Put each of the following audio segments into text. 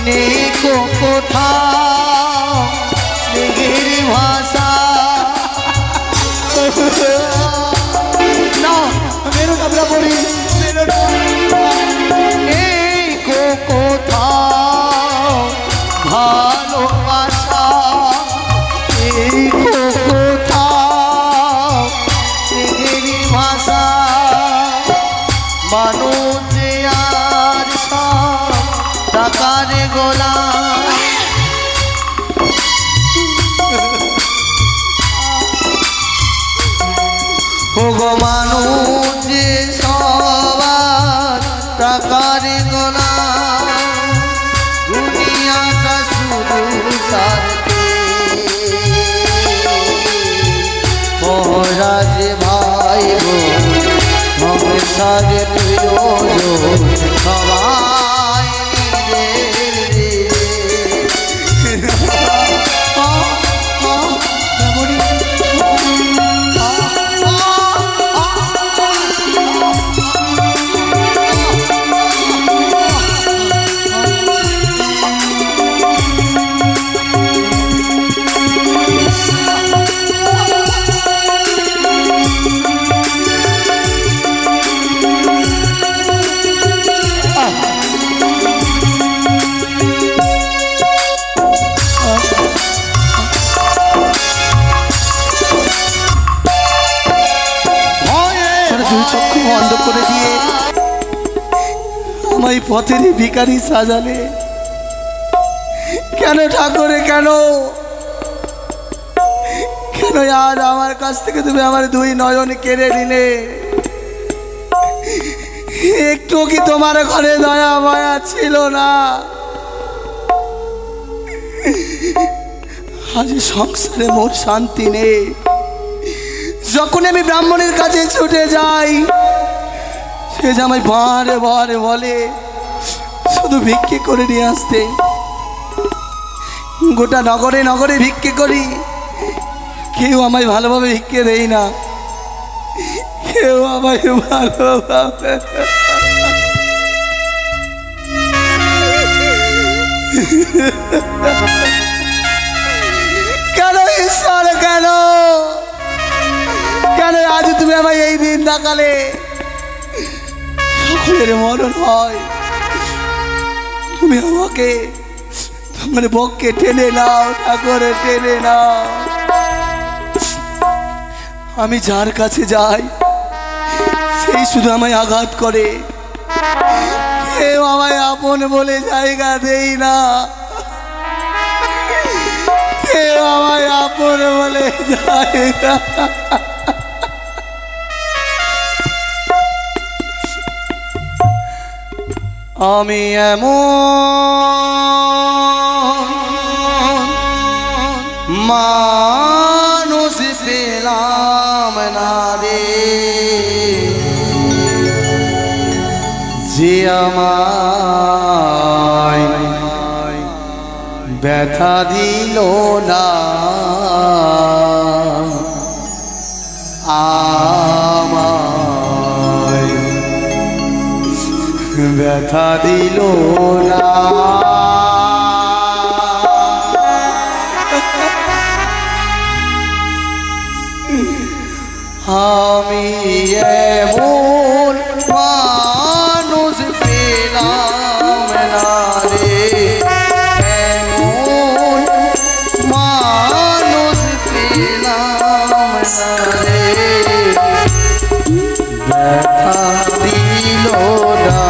নেই কোথাও স্নেহের ভাষা। না মেরো আমরা বলি নেই কোথাও ভালোবাসা, নেই কোথাও স্নেহের ভাষা। মানুষ যে আর সব টাকার গোলাম, ওগো মানুষ যে সবার টাকার গোলাম। দুনিয়াটা শুধু সারতে মহারাজ ভাই গো সংসারে প্রয়োজন সবাই নিজের। বন্ধ করে দিয়ে আমায় পথেরই ভিখারি সাজালে কেন ঠাকুরে? কেন কেন আজ আমার কাছ থেকে তুমি আমার দুই নয়ন কেড়ে নিলে? একটু কি তোমার ঘরে দয়া মায়া ছিল না? আজ সংসারে মোর শান্তি নেই। যখন আমি ব্রাহ্মণের কাছে ছুটে যাই, সে যে আমায় বারে বারে বলে শুধু ভিক্ষে করে নিয়ে আসতে। গোটা নগরে নগরে ভিক্ষে করি, কেউ আমায় ভালোভাবে ভিক্ষে দেয় না, কেউ আমায় ভালোভাবে। কেন ঈশ্বর, কেন কেন আজ তুমি আমায় এই দিন দেখালে? সকলের মরণ হয়, তুমি আমাকে তোমার বককে টেনে নাও ঠাকুরে, টেনে নাও। আমি যার কাছে যাই সেই শুধু আমায় আঘাত করে, কেউ আমায় আপন বলে জায়গা দেই না, কেউ আমায় আপন বলে জায়গা। আমি এমন মানুষ পেলাম না রে, যে আমায় ব্যথা দিল না, আমায় ব্যথা দিল না। আমি এমন মানুষ পেলাম না রে, এমন মানুষ পেলাম না রে, ব্যথা দিল না,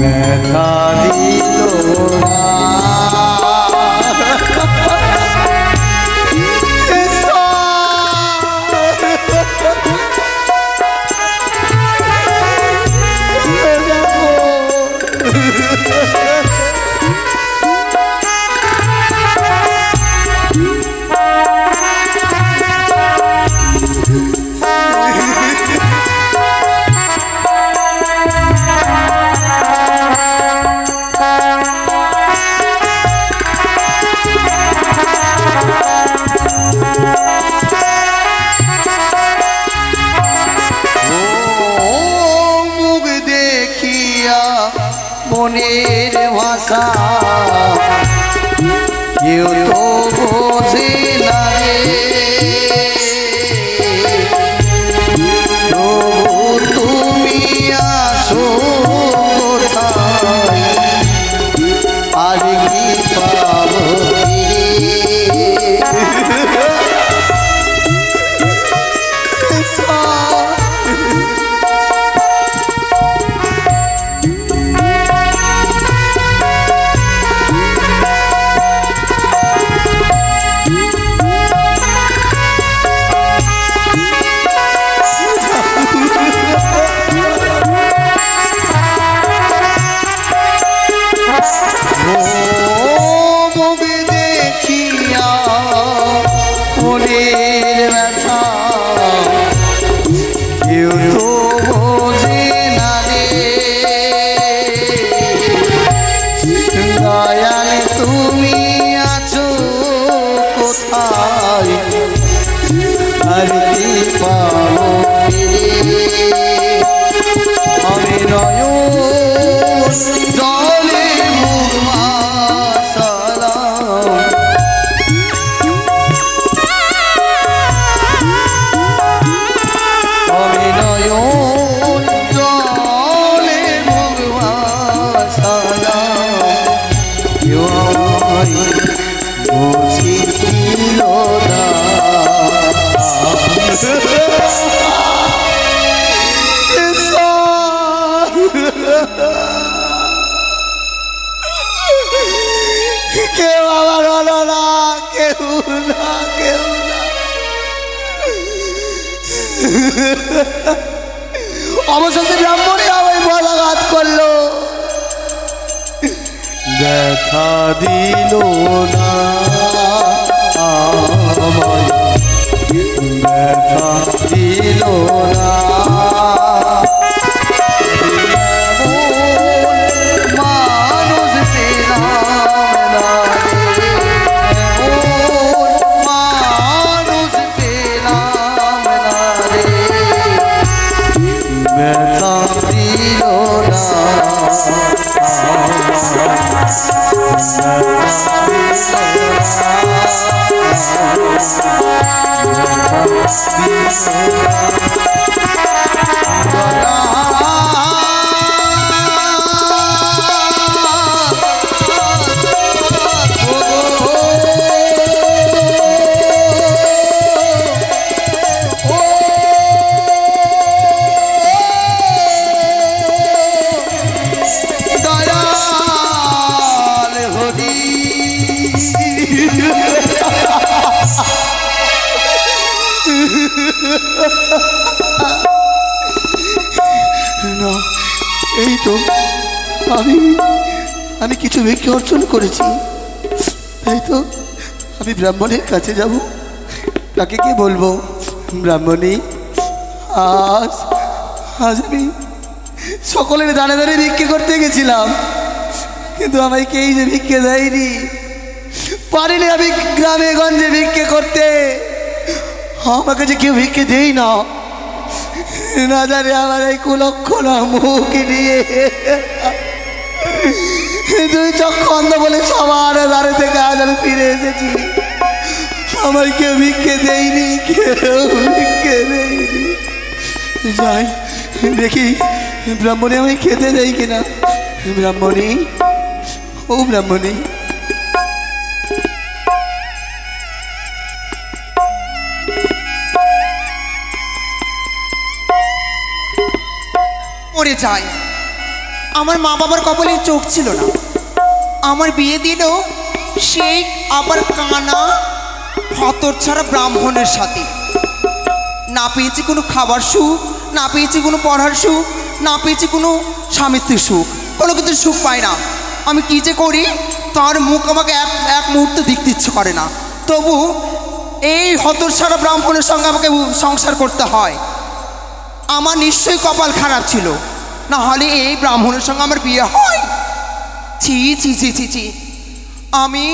ব্যথা দিল না। বুঝিয়া মনের ভাষা কেউ তো বোঝে না রে তুমি আছো কোথায় আর কি পাবো অবশেষে ব্রাহ্মণী আমায় বলাঘাত করলো দেখা দিল না দেখা দিল না মানুষ পেলাম না মানুষ পেলাম না রে দেখা দিল না না এই তো আমি কিছু ভিক্ষে অর্জন করেছি তাই তো আমি ব্রাহ্মণের কাছে যাব তাকে কি বলবো ব্রাহ্মণী আজ আমি সকলের দাঁড়ে দাঁড়িয়ে ভিক্ষে করতে গেছিলাম কিন্তু আমায় কেই যে ভিক্ষে দেয়নি পারিনি আমি গ্রামে গঞ্জে ভিক্ষে করতে আমাকে যে কেউ ভিক্ষে দেই না না জানে আমার এই কুলক্ষণা মুখ নিয়ে দুই চক্ষু অন্ধ বলে সবার ধারে থেকে আজ আমি ফিরে এসেছি আমায় কেউ ভিক্ষে দেয়নি কেউ ভিক্ষে দেয়নি যাই দেখি ব্রাহ্মণী আমায় খেতে দেয় কিনা ব্রাহ্মণী ও ব্রাহ্মণী মরে যায় আমার মা বাবার কপালে চোখ ছিল না আমার বিয়ে দিল সেই আবার কানা হতচ্ছাড়া ব্রাহ্মণের সাথে না পেয়েছি কোনো খাবার সুখ না পেয়েছি কোনো পড়ার সুখ না পেয়েছি কোনো স্বামীত্বের সুখ কোনো কিছু সুখ পাই না আমি কী যে করি তার মুখ আমাকে এক মুহূর্তে দেখতে ইচ্ছে করে না তবু এই হতচ্ছাড়া ব্রাহ্মণের সঙ্গে আমাকে সংসার করতে হয় আমার নিশ্চয়ই কপাল খারাপ ছিল না হলে এই ব্রাহ্মণের সঙ্গে আমার বিয়ে হয় ছি ছি ছি ছি ছি আমি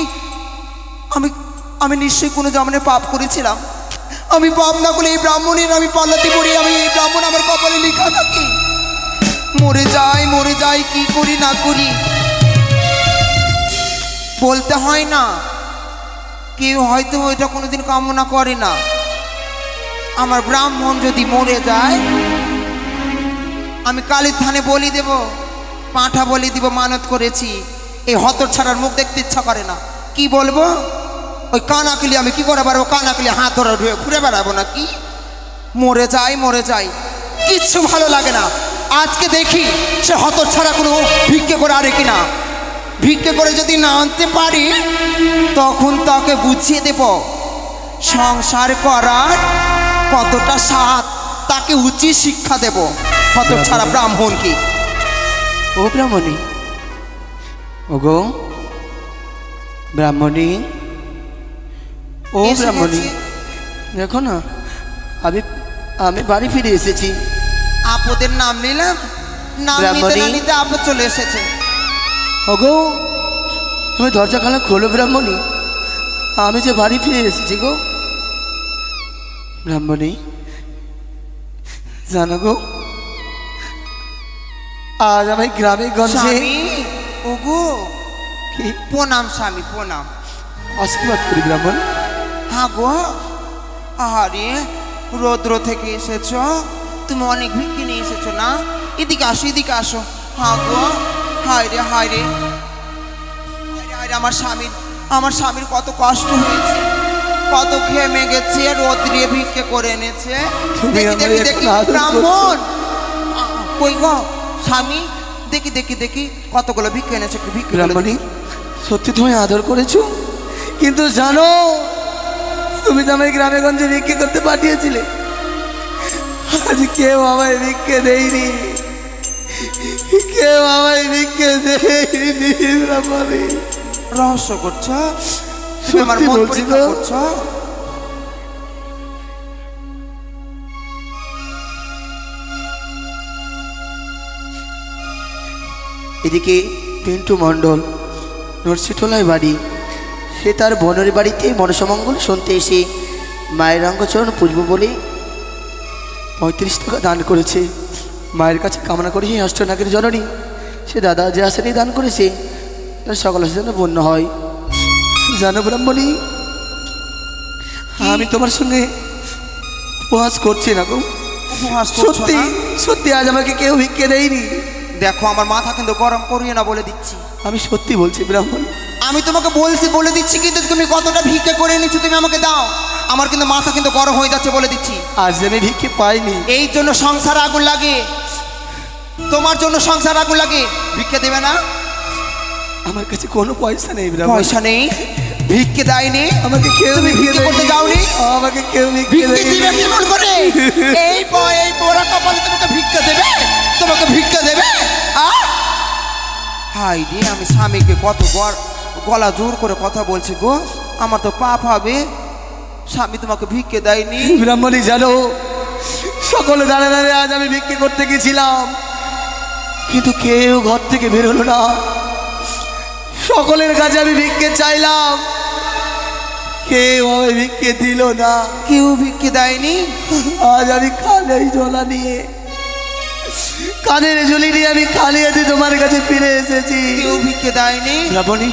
আমি আমি নিশ্চয়ই কোনো জমানে পাপ করেছিলাম আমি পাপ না করলে এই ব্রাহ্মণের আমি পাল্লাতে পড়ি আমি এই ব্রাহ্মণ আমার কপালে লেখা থাকি মরে যাই কি করি না করি বলতে হয় না। কেউ হয়তো ওইটা কোনোদিন কামনা করে না। আমার ব্রাহ্মণ যদি মরে যায়, আমি কালীর থানে বলি দেব, পাঁঠা বলি দিব, মানত করেছি। এই হতর ছাড়ার মুখ দেখতে ইচ্ছা করে না। কি বলবো? ওই কানাকিলি আমি কি করে পারবো? কানাকিলি হাত ধরে ঘুরে বেড়াবো না কি? মরে যাই কিচ্ছু ভালো লাগে না। আজকে দেখি সে হতর ছাড়া কোনো ভিক্ষে করে আরে কিনা। ভিক্ষে করে যদি না আনতে পারি, তখন তাকে বুঝিয়ে দেব সংসার করার কতটা স্বাদ। তাকে উচিত শিক্ষা দেব। হতর ছাড়া ব্রাহ্মণ কি? ও ব্রাহ্মণী, ওগো ব্রাহ্মণী, ও ব্রাহ্মণী, দেখো না আমি বাড়ি ফিরে এসেছি। আপদের নাম নিলাম, নাম নিতে না নিতে আপদ চলে এসেছে। ওগো তুমি দরজা খানা খোলো ব্রাহ্মণী, আমি যে বাড়ি ফিরে এসেছি গো। ব্রাহ্মণী জানো গো, আজ আমি গ্রামে গঞ্জে। ওগো কি প্রণাম স্বামী, প্রণাম। আশীর্বাদ করি ব্রাহ্মণ। হ্যাঁ গো, আরে রৌদ্র থেকে এসেছ, তুমি অনেক ভিক্ষে নিয়ে এসেছো না? এদিকে আসো, এদিকে আসো। হ্যাঁ গো, হায় রে হায় রে, আমার স্বামীর কত কষ্ট হয়েছে, কত ঘেমে গেছে, রোদ্রে ভিক্ষে করে এনেছে। দেখি ব্রাহ্মণ কই গো স্বামী, দেখি কতগুলো ভিক্ষে এনেছে। ভিক্ষে ব্রাহ্মণী, সত্যি তুমি আদর করেছো, কিন্তু জানো তুমি তো আমায় গ্রামে গঞ্জে ভিক্ষে করতে পাঠিয়েছিলে। আজ কেউ আমায় ভিক্ষে দেয়নি, কেউ আমায় ভিক্ষে দেয়নি। ব্রাহ্মণী রহস্য করছো, সত্যি বলছি তো। এদিকে পিন্টু মণ্ডল নরসিটোলায় বাড়ি, সে তার বোনের বাড়িতে মনসামঙ্গল শুনতে এসে মায়ের অঙ্গচরণ পুজব বলে 35 টাকা দান করেছে। মায়ের কাছে কামনা করেছে অষ্টনাগের জননী, সে দাদা যে আশাতেই দান করেছে তার সকল আশা যেন বন্য হয়। জানো ব্রাহ্মণী, আমি তোমার সঙ্গে উপহাস করছি না গো। সত্যি সত্যি আজ আমাকে কেউ ভিক্ষে দেয়নি। দেখো আমার মাথা কিন্তু গরম করিয়ে না, বলে দিচ্ছি। আমি সত্যি বলছি ব্রাহ্মণ, আমি তোমাকে বলে দিচ্ছি, কিন্তু তুমি কতটা ভিক্ষে করে নিচ্ছ তুমি আমাকে দাও। আমার কিন্তু মাথা কিন্তু গরম হয়ে যাচ্ছে, বলে দিচ্ছি। আজ আমি ভিক্ষে পাইনি, এই জন্য সংসার আগুন লাগে, তোমার জন্য সংসার আগুন লাগে। ভিক্ষে দেবে না? আমার কাছে কোনো পয়সা নেই ব্রাহ্মণ। পয়সা নেই? ভিক্ষে দেয়নি আমাকে কেউ? তুমি ভিক্ষে করতে যাওনি? আমাকে কেউ ভিক্ষে দিবে কেমন করে? এই পোড়া কপালে তোমাকে ভিক্ষে দেবে? তোমাকে ভিক্ষে দেবে? হাই রে, আমি স্বামীকে কত গলা জোর করে কথা বলছি গো, আমার তো পাপ হবে। স্বামী তোমাকে ভিক্ষে দেয়নি। ব্রাহ্মণী জানো, সকলে দাঁড়ে দাঁড়িয়ে আজ আমি ভিক্ষে করতে গেছিলাম, কিন্তু কেউ ঘর থেকে বেরোলো না। সকলের কাছে আমি ভিক্ষে চাইলাম, কেউ আমায় ভিক্ষে দিল না। কেউ ভিক্ষে দেয়নি। আজ আমি খালি ঝোলা নিয়ে, কানের ঝুলি নিয়ে আমি খালি হাতে তোমার কাছে ফিরে এসেছি। কেউ ভিক্ষে দেয়নি। ব্রাহ্মণী,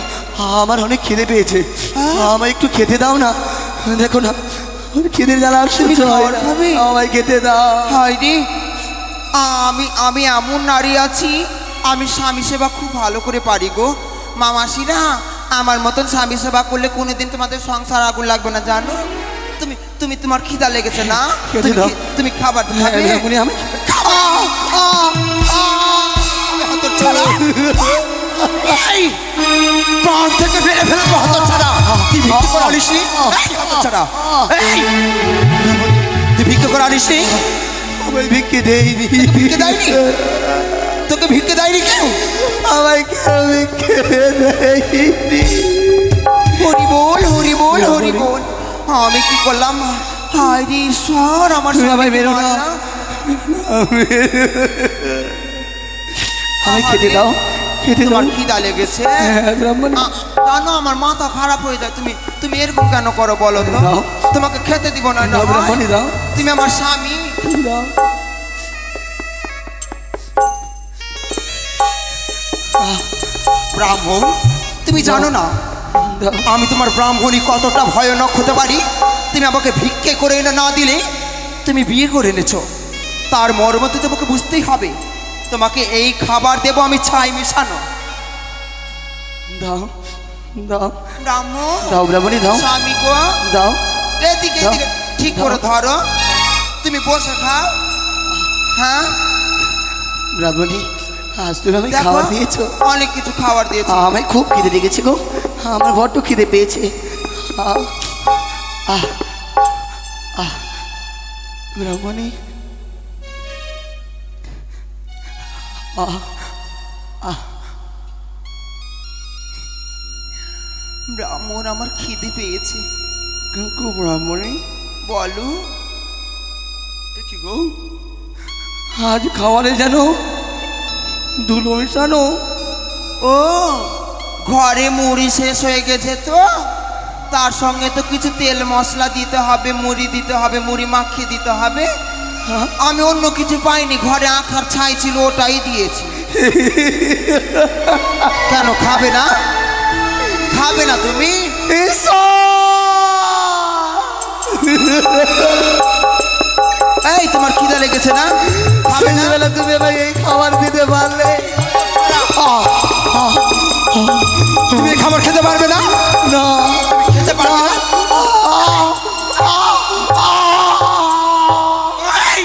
আমার অনেক খিদে পেয়েছে, আমায় একটু খেতে দাও না। দেখো না খিদের জ্বালা সহ্য হয় না, আমায় খেতে দাও। হায়রে, আমি এমন নারী আছি, আমি স্বামী সেবা খুব ভালো করে পারি গো। মামাসিরা, আমার মতন স্বামী সেবা করলে কোনোদিন তোমাদের সংসার আগুন লাগবে না, জানো? তুমি তোমার খিদা লেগেছে না? তুমি খাবার খাবে? আমি প্রাণ থেকে ফেলে ফেলবো হতচ্ছাড়া। তুই ভিক্ষে করে আনিসনি? হতচ্ছাড়া, তুই ভিক্ষে করে আনিসনি? আমায় ভিক্ষে দেয়নি। ভিক্ষে দেয়নি? তোকে ভিক্ষে দেয়নি কেউ? আমায় কেউ ভিক্ষে দেয়নি। হরি বল, হরি বল, হরি বল। আমি কি করলাম? হায় রে ঈশ্বর, আমার সবাই বেরো না, আমি খেতে দাও, খেতে দাও। তোমার খিদা লেগেছে? জানো আমার মাথা খারাপ হয়ে যায়। তুমি এরকম কেন করো বলো তো? তোমাকে খেতে দিব না। তুমি আমার স্বামী। ব্রাহ্মণ, তুমি জানো না দাও। আমি তোমার ব্রাহ্মণী কতটা ভয়ানক হতে পারি। তুমি আমাকে ভিক্ষে করে এনে না দিলে তুমি বিয়ে করে এনেছো, তার মর্ম তো তোমাকে বুঝতেই হবে। তোমাকে এই খাবার দেবো আমি ছাই মেশানো। দাও দাও ব্রাহ্মণ, দাও ব্রাহ্মণী দাও স্বামী গো, দাও। এদিকে এদিকে ঠিক করে ধরো। তুমি বসে খাও। হ্যাঁ ব্রাহ্মণী, আজ তুমি আমাকে দেখো, খাবার দিয়েছো। অনেক কিছু খাবার দিয়েছো। আমায় খুব খিদে লেগেছে গো, আমার বড্ড খিদে পেয়েছে। আহ, আহ, আহ, ব্রাহ্মণী, আহ, আহ, ব্রাহ্মণ, আমার খিদে পেয়েছে। কিন্তু ব্রাহ্মণী, বলো। এ কি গো, আজ খাবারে যেন ধুলো মেশানো। ও, ঘরে মুড়ি শেষ হয়ে গেছে তো, তার সঙ্গে তো কিছু তেল মশলা দিতে হবে, মুড়ি দিতে হবে, মুড়ি মাখিয়ে দিতে হবে। হ্যাঁ? আমি অন্য কিছু পাইনি, ঘরে আখার ছাই ছিল ওটাই দিয়েছি। কেন খাবে না? খাবে না তুমি? এই তোমার খিদে লেগেছে না? খাবে না? সন্ধ্যেবেলা তুমি আমাকে এই খাবার দিতে পারলে। তুমি এই খাবার খেতে পারবে না? না, খেতে পারবে না? এই,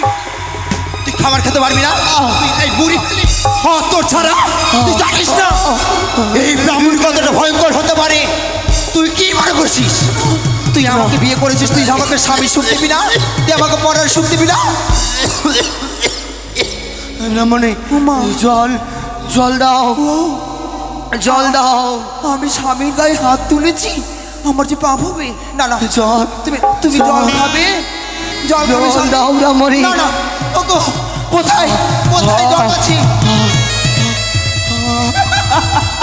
তুই খাবার খেতে পারবি না? তুই এই বুড়ি তোর ছাড়া তুই জানিস না এই ব্রাহ্মণ কতটা ভয়ঙ্কর হতে পারে। তুই কি মনে করছিস? তুই আমাকে বিয়ে করেছিস, তুই আমাকে স্বামী সুখ দিবি না? তুই আমাকে পরের সুখ দিবি না? ব্রাহ্মণী, জল জল দাও, জল দাও। আমি স্বামীর গায়ে হাত তুলেছি, আমার যে পাপ হবে। না না, জল, তুমি তুমি জল খাবে? জল খাবে? জল দাও ব্রাহ্মণী। না না, ওগো, কোথায় কোথায় জল আছে?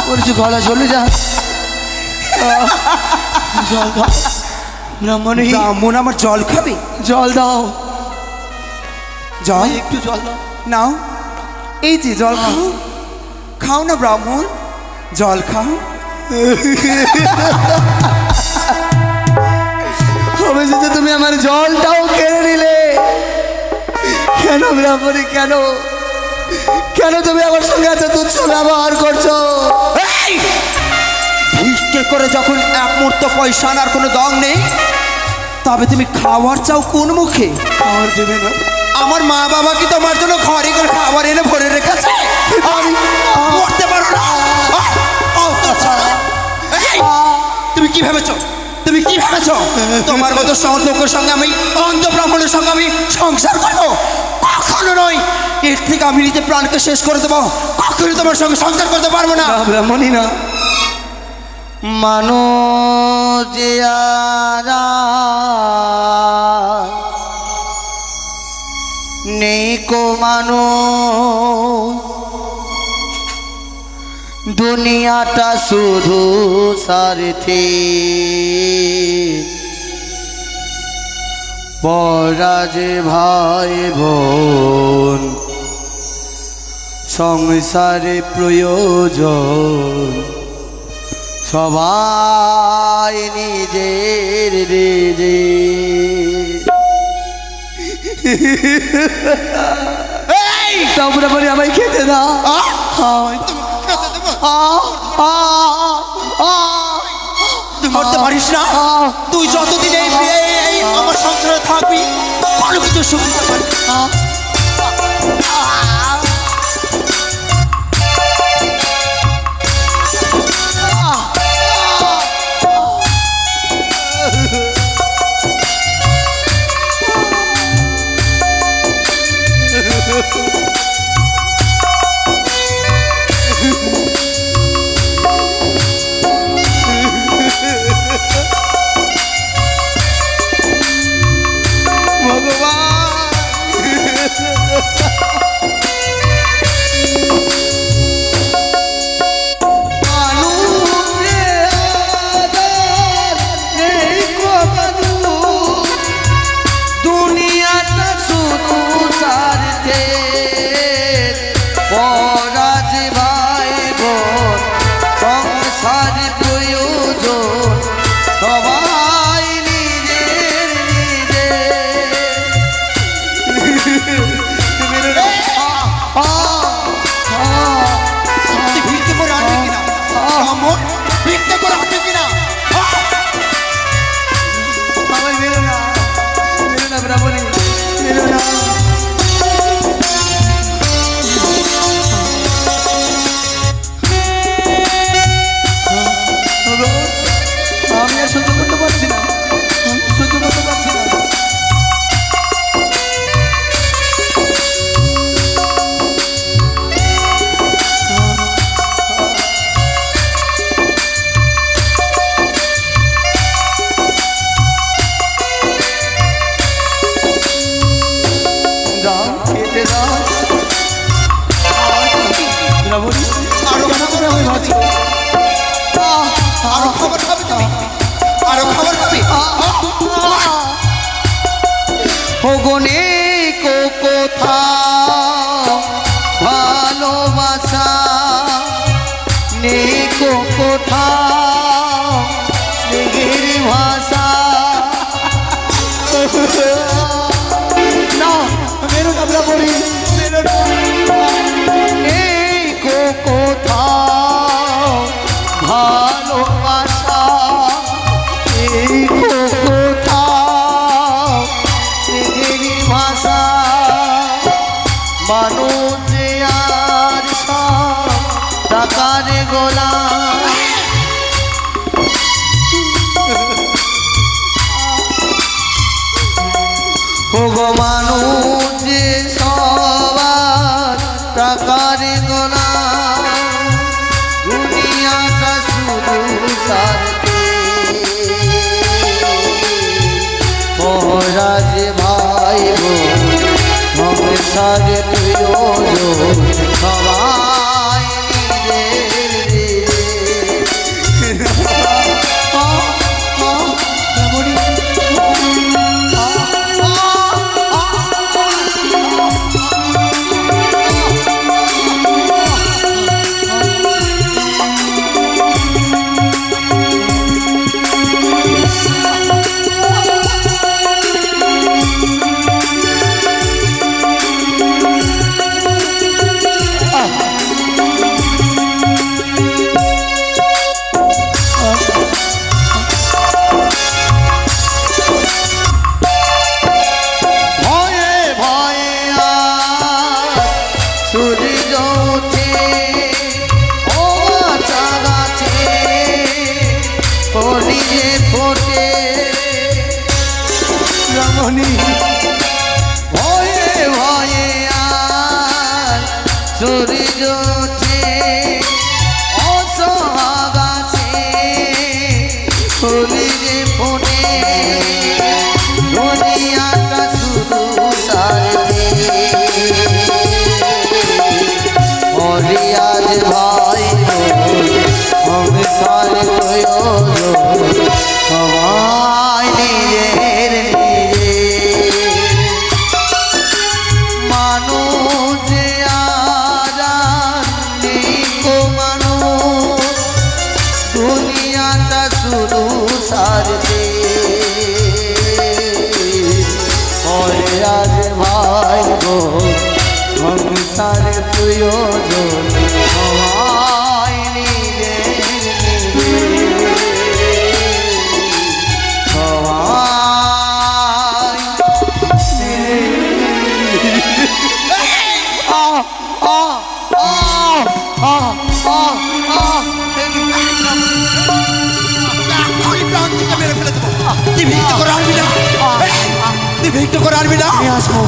বলছি গলা চলে যা। জল দাও ব্রাহ্মণী। ব্রাহ্মণ আমার জল খাবে? জল দাও, জল একটু জল দাও। নাও, এই যে জল খাও। খাও না ব্রাহ্মণ, জল খাও। অবশেষে তুমি আমার জলটাও কেড়ে নিলে। কেন ব্রাহ্মণী, কেন কেন তুমি আমার সঙ্গে এত তুচ্ছ ব্যবহার করছো? এই, ভিক্ষে করে যখন এক মুহূর্ত পয়সা আনার কোনো দম নেই, তবে তুমি খাবার চাও কোন মুখে? খাবার দেবে না? আমার মা বাবা কি তোমার জন্য ঘরে করে খাবার এনে ভরে রেখেছে? আমি মরতে পারো না? এই, তুমি কি ভেবেছো? তুমি কি ভেবেছো তোমার মতো সহজ লোকের সঙ্গে আমি, অন্ধ ব্রাহ্মণের সঙ্গে আমি সংসার করবো? কখনো নয়। এর থেকে আমি নিজে প্রাণকে শেষ করে দেবো। কখনো তোমার সঙ্গে সংসার করতে পারবো না। না ব্রাহ্মণী না, মানো যে নেই কো মানো, দুনিয়াটা শুধু স্বার্থে, পরা যে ভাই বোন সংসারে প্রয়োজন, সবাই নিজের রে। তারপরে আমায় খেতে দাও। তুই মরতে পারিস না। তুই যতদিন এই আমার সংসারে থাকবি কোনো কিছু সুখ দিতে পারবি না। ভগবান আরো খাবার আমি ভাবছি আরো খাবার খাবে তুমি আরো খাবার খাবে ওগনে কোথা ভালোবাসা নেই কোথা স্নেহের ভাষা না মেরো আমরা বলি নেই কোথা ভালোবাসা নেই কোথা স্নেহের ভাষা মানুষ আর সব টাকার গোলাম ওগো মানুষ যে সবার টাকার গোলাম দুনিয়াটা শুধু সারতে মহারাজ ভাই সংসার প্রয়োজন সবাই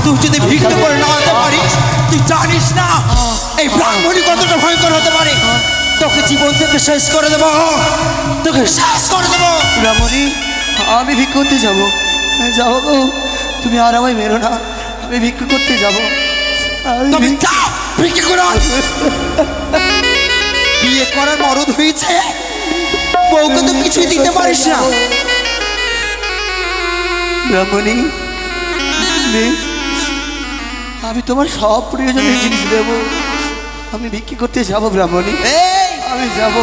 তুই যদি ভিক্ষা করে না হতে পারিস তুই জানিস না এই ব্রাহ্মণী কতটা ভয়ঙ্কর হতে পারে তোকে জীবন থেকে শেষ করে দেবো তোকে শেষ করে দেবো ব্রাহ্মণী আমি ভিক্ষা করতে যাবো যাবো গো তুমি আর আমায় মেরো না আমি ভিক্ষা করতে যাবো তুমি যাও ভিক্ষা করো বিয়ে করার মরদ হয়েছে বউকে তো কিছুই দিতে পারিস না ব্রাহ্মণী আমি তোমার সব প্রয়োজনীয় জিনিস দেবো আমি ভিক্ষা করতে যাবো ব্রাহ্মণী আমি যাব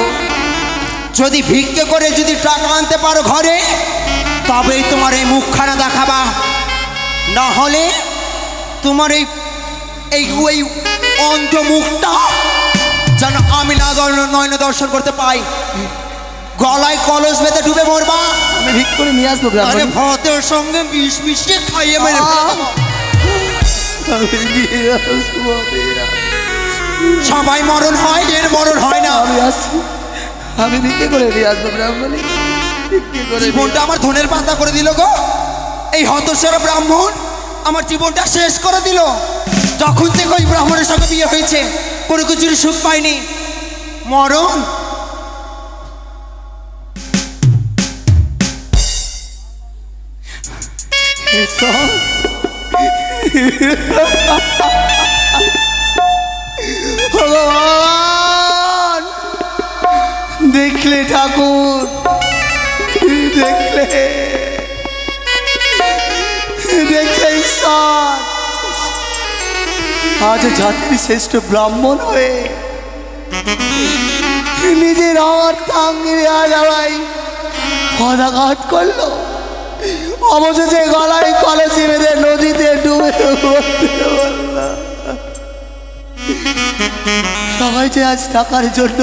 যদি ভিক্ষা করে যদি টাকা আনতে পারো ঘরে তবেই তোমার এই মুখখানা দেখাবা না হলে তোমার এই ওই অন্ধ মুখটা যেন আমি না নয়নে দর্শন করতে পাই গলায় কলস বেঁধে ডুবে মরবা আমি ভিক্ষা করে নিয়ে আসবো আরে ভাতের সঙ্গে বিষ মিশিয়ে খাইয়ে মেরে সবাই মরণ হয় এর মরণ হয় না আমি আসছি আমি ভিক্ষা করে নিয়ে আসবো ব্রাহ্মণী জীবনটা আমার ধনের পাতা করে দিল গো এই হতচ্ছাড়া ব্রাহ্মণ আমার জীবনটা শেষ করে দিল যখন থেকে ওই ব্রাহ্মণের সঙ্গে বিয়ে হয়েছে কোনো কিছুর সুখ পাইনি মরণ ভগবান দেখলে ঠাকুর, দেখলে দেখলে ঈশ্বর, আজ জাতির শ্রেষ্ঠ ব্রাহ্মণ হয়ে নিজের অর্থাঙ্গিনী আজ আমায় পদাঘাত করলো। অবশেষে গলায় কলেজে বেঁধে নদীতে ডুবে বলল, সবাই যে আজ টাকার জন্য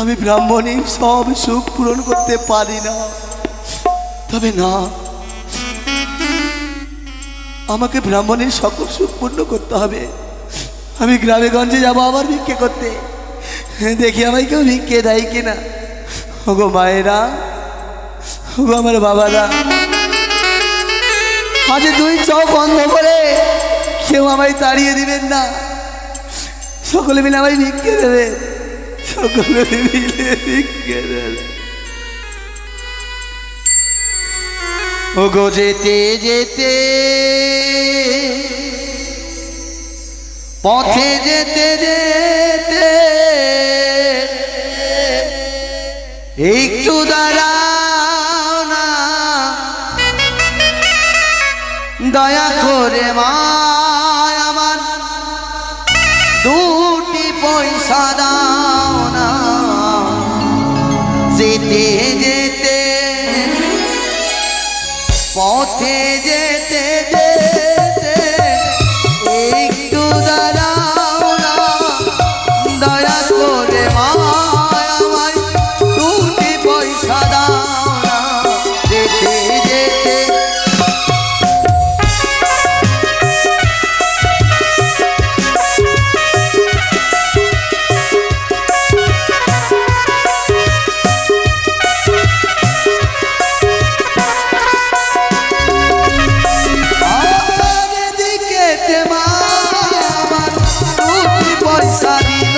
আমি ব্রাহ্মণের সব সুখ পূরণ করতে পারি না। তবে না, আমাকে ব্রাহ্মণের সকল সুখ পূর্ণ করতে হবে। আমি গ্রামে গঞ্জে যাবো আবার ভিক্ষে করতে, দেখি আমায় কেউ ভিক্ষে দেয় কিনা। ওগো মায়েরা, ওগো আমার বাবারা, আজ দুই চোখ বন্ধ করে কেউ আমায় তাড়িয়ে দিবেন না। সকলে মিলে আমায় ভিক্ষে দেবে, সকলে মিলে ভিক্ষে দেবে। ওগো যেতে যেতে পথে যেতে যেতে একটু দাঁড়াও না, দয়া করে মা আমার দুটি পয়সা দাও না। যেতে যেতে পথে যেতে যেতে একটু দাঁড়াও না, দয়া করে মা আমায় দুটি পয়সা দাও না। যেতে যেতে পয়সা দিল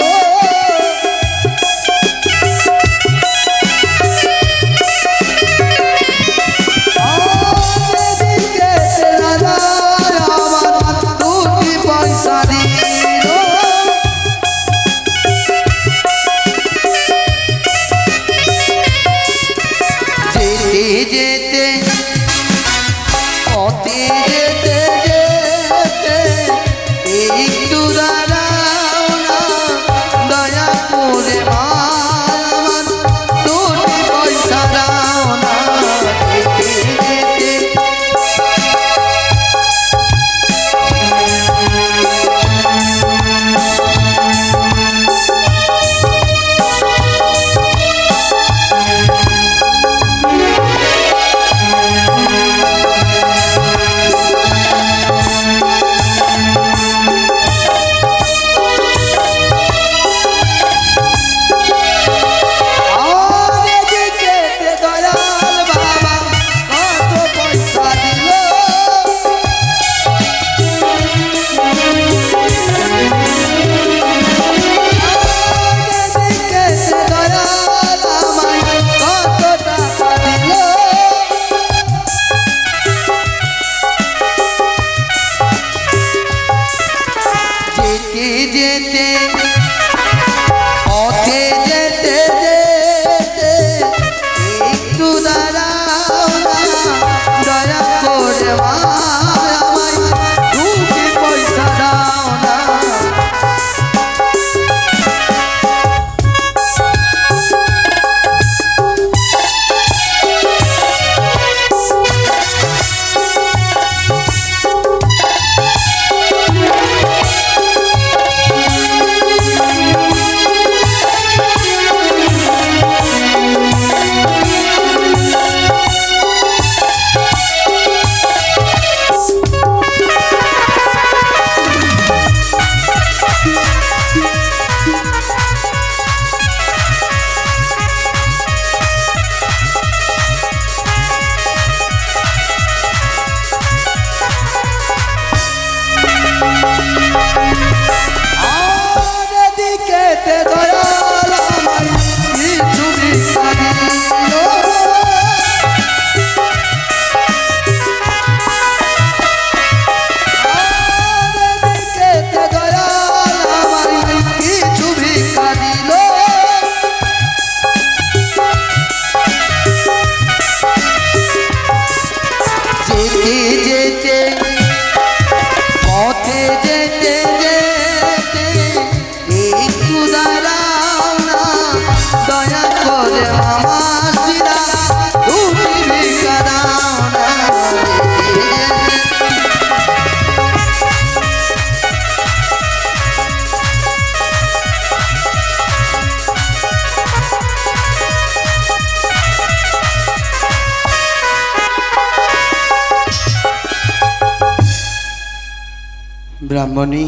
ব্রাহ্মণী,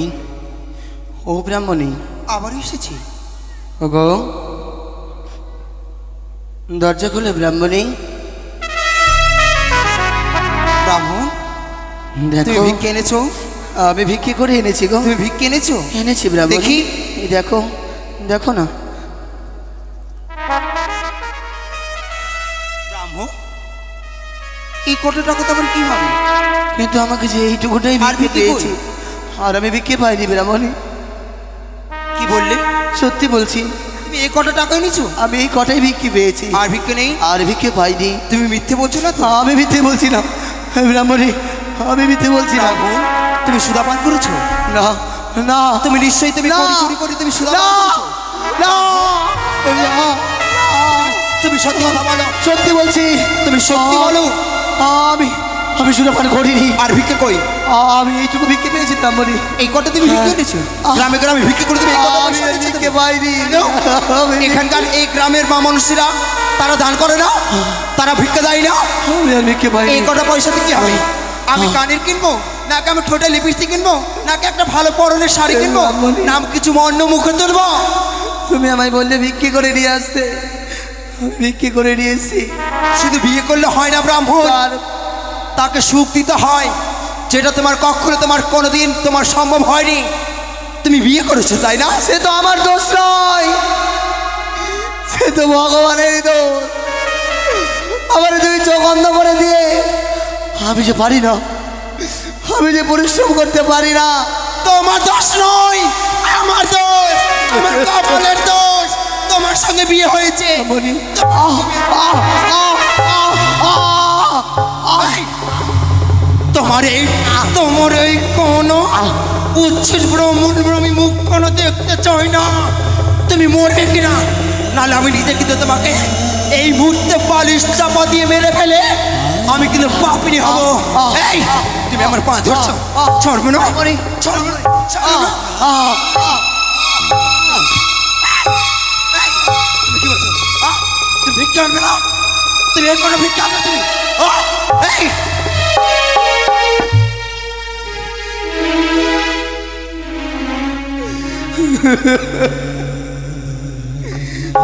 ও ব্রাহ্মণী, আবার এসেছি। ওগো দরজা খুলে ব্রাহ্মণী। ব্রাহ্মণ, তুমি দেখো ভিক্ষে এনেছো? আমি ভিক্ষে করে এনেছি গো। তুমি ভিক্ষে এনেছো? এনেছি ব্রাহ্মণী। দেখি। এই দেখো, দেখো না। ব্রাহ্মণ, এই কত টাকা তো আবার কি হবে? কিন্তু আমাকে যে এইটুকুটাই আর ভিক্ষে ভিক্ষে পেয়েছি, আর আমি ভিক্ষে পাইনি ব্রাহ্মণী। কি বললে? সত্যি বলছি, তুমি এই কত টাকা এনেছো? আমি এই কটাই ভিক্ষে পেয়েছি, আর ভিক্ষে নেই? আর ভিক্ষে পাইনি। তুমি মিথ্যে বলছো না তো? আমি মিথ্যে বলছি না ব্রাহ্মণী, আমি মিথ্যে বলছি না। ব্রাহ্মণ, তুমি সুদাপান করেছো? না না, তুমি নিশ্চয়ই তুমি না। চুরি করে তুমি না সুদাপান করেছো। না না, তুমি সত্যি কথা বলো। সত্যি বলছি। তুমি সত্যি বলো। আমি আমি সুরাপান করিনি। আর ভিক্ষে কই? আমি এইটুকু ভিক্ষে পেয়েছি ব্রাহ্মণী। এই কটা তুমি ভিক্ষে এনেছো? গ্রামে গ্রামে ভিক্ষে করে তুমি এই কটা আমি পয়সা এনেছো ভিক্ষে তুমি? পাইনি। এখানকার এই গ্রামের মা মানুষেরা তারা দান করে না, তারা ভিক্ষা দেয় না। আমি আর ভিক্ষে পাইনি। এই কটা পয়সাতে কি হবে? আমি কানের কিনবো, নাকি আমি ঠোঁটে লিপস্টিক কিনবো, নাকি একটা ভালো পরনের শাড়ি কিনবো, নাম কিছু অন্য মুখে তুলবো? তুমি আমায় বললে ভিক্ষে করে নিয়ে আসতে, আমি ভিক্ষে করে নিয়ে এসেছি। শুধু বিয়ে করলে হয় না ব্রাহ্মণ, তাকে সুখ দিতে হয়, যেটা তোমার কখনো তোমার কোনোদিন তোমার সম্ভব হয়নি। তুমি বিয়ে করেছো তাই না? সে তো আমার দোষ নয়, সে তো ভগবানের দোষ। আমার তুমি চোখ অন্ধ করে দিয়ে, আমি যে পারি না, আমি যে পরিশ্রম করতে পারি না। তোমার দোষ নয়, আমার দোষ, আমার কপালের দোষ। তোমার সঙ্গে বিয়ে হয়েছে। বলি তোমার এই কোন উচ্ছেদ ব্রাহ্মণ আমি মুখ কোনো দেখতে চাই না। তুমি মরবে কিনা, নাহলে আমি নিজে কিন্তু তোমাকে এই মুহূর্তে বালিশ চাপা দিয়ে মেরে ফেলে আমি কিন্তু পাপিনি হব। এই তুমি আমার পা ধরছো, ছাড়বে না, ছাড়বে না, ছাড়বে না। তুমি কি বলছো? তুমি ভিক্ষা আনবে না? তুমি এর কোনো ভিক্ষা আনবে? তুমি এই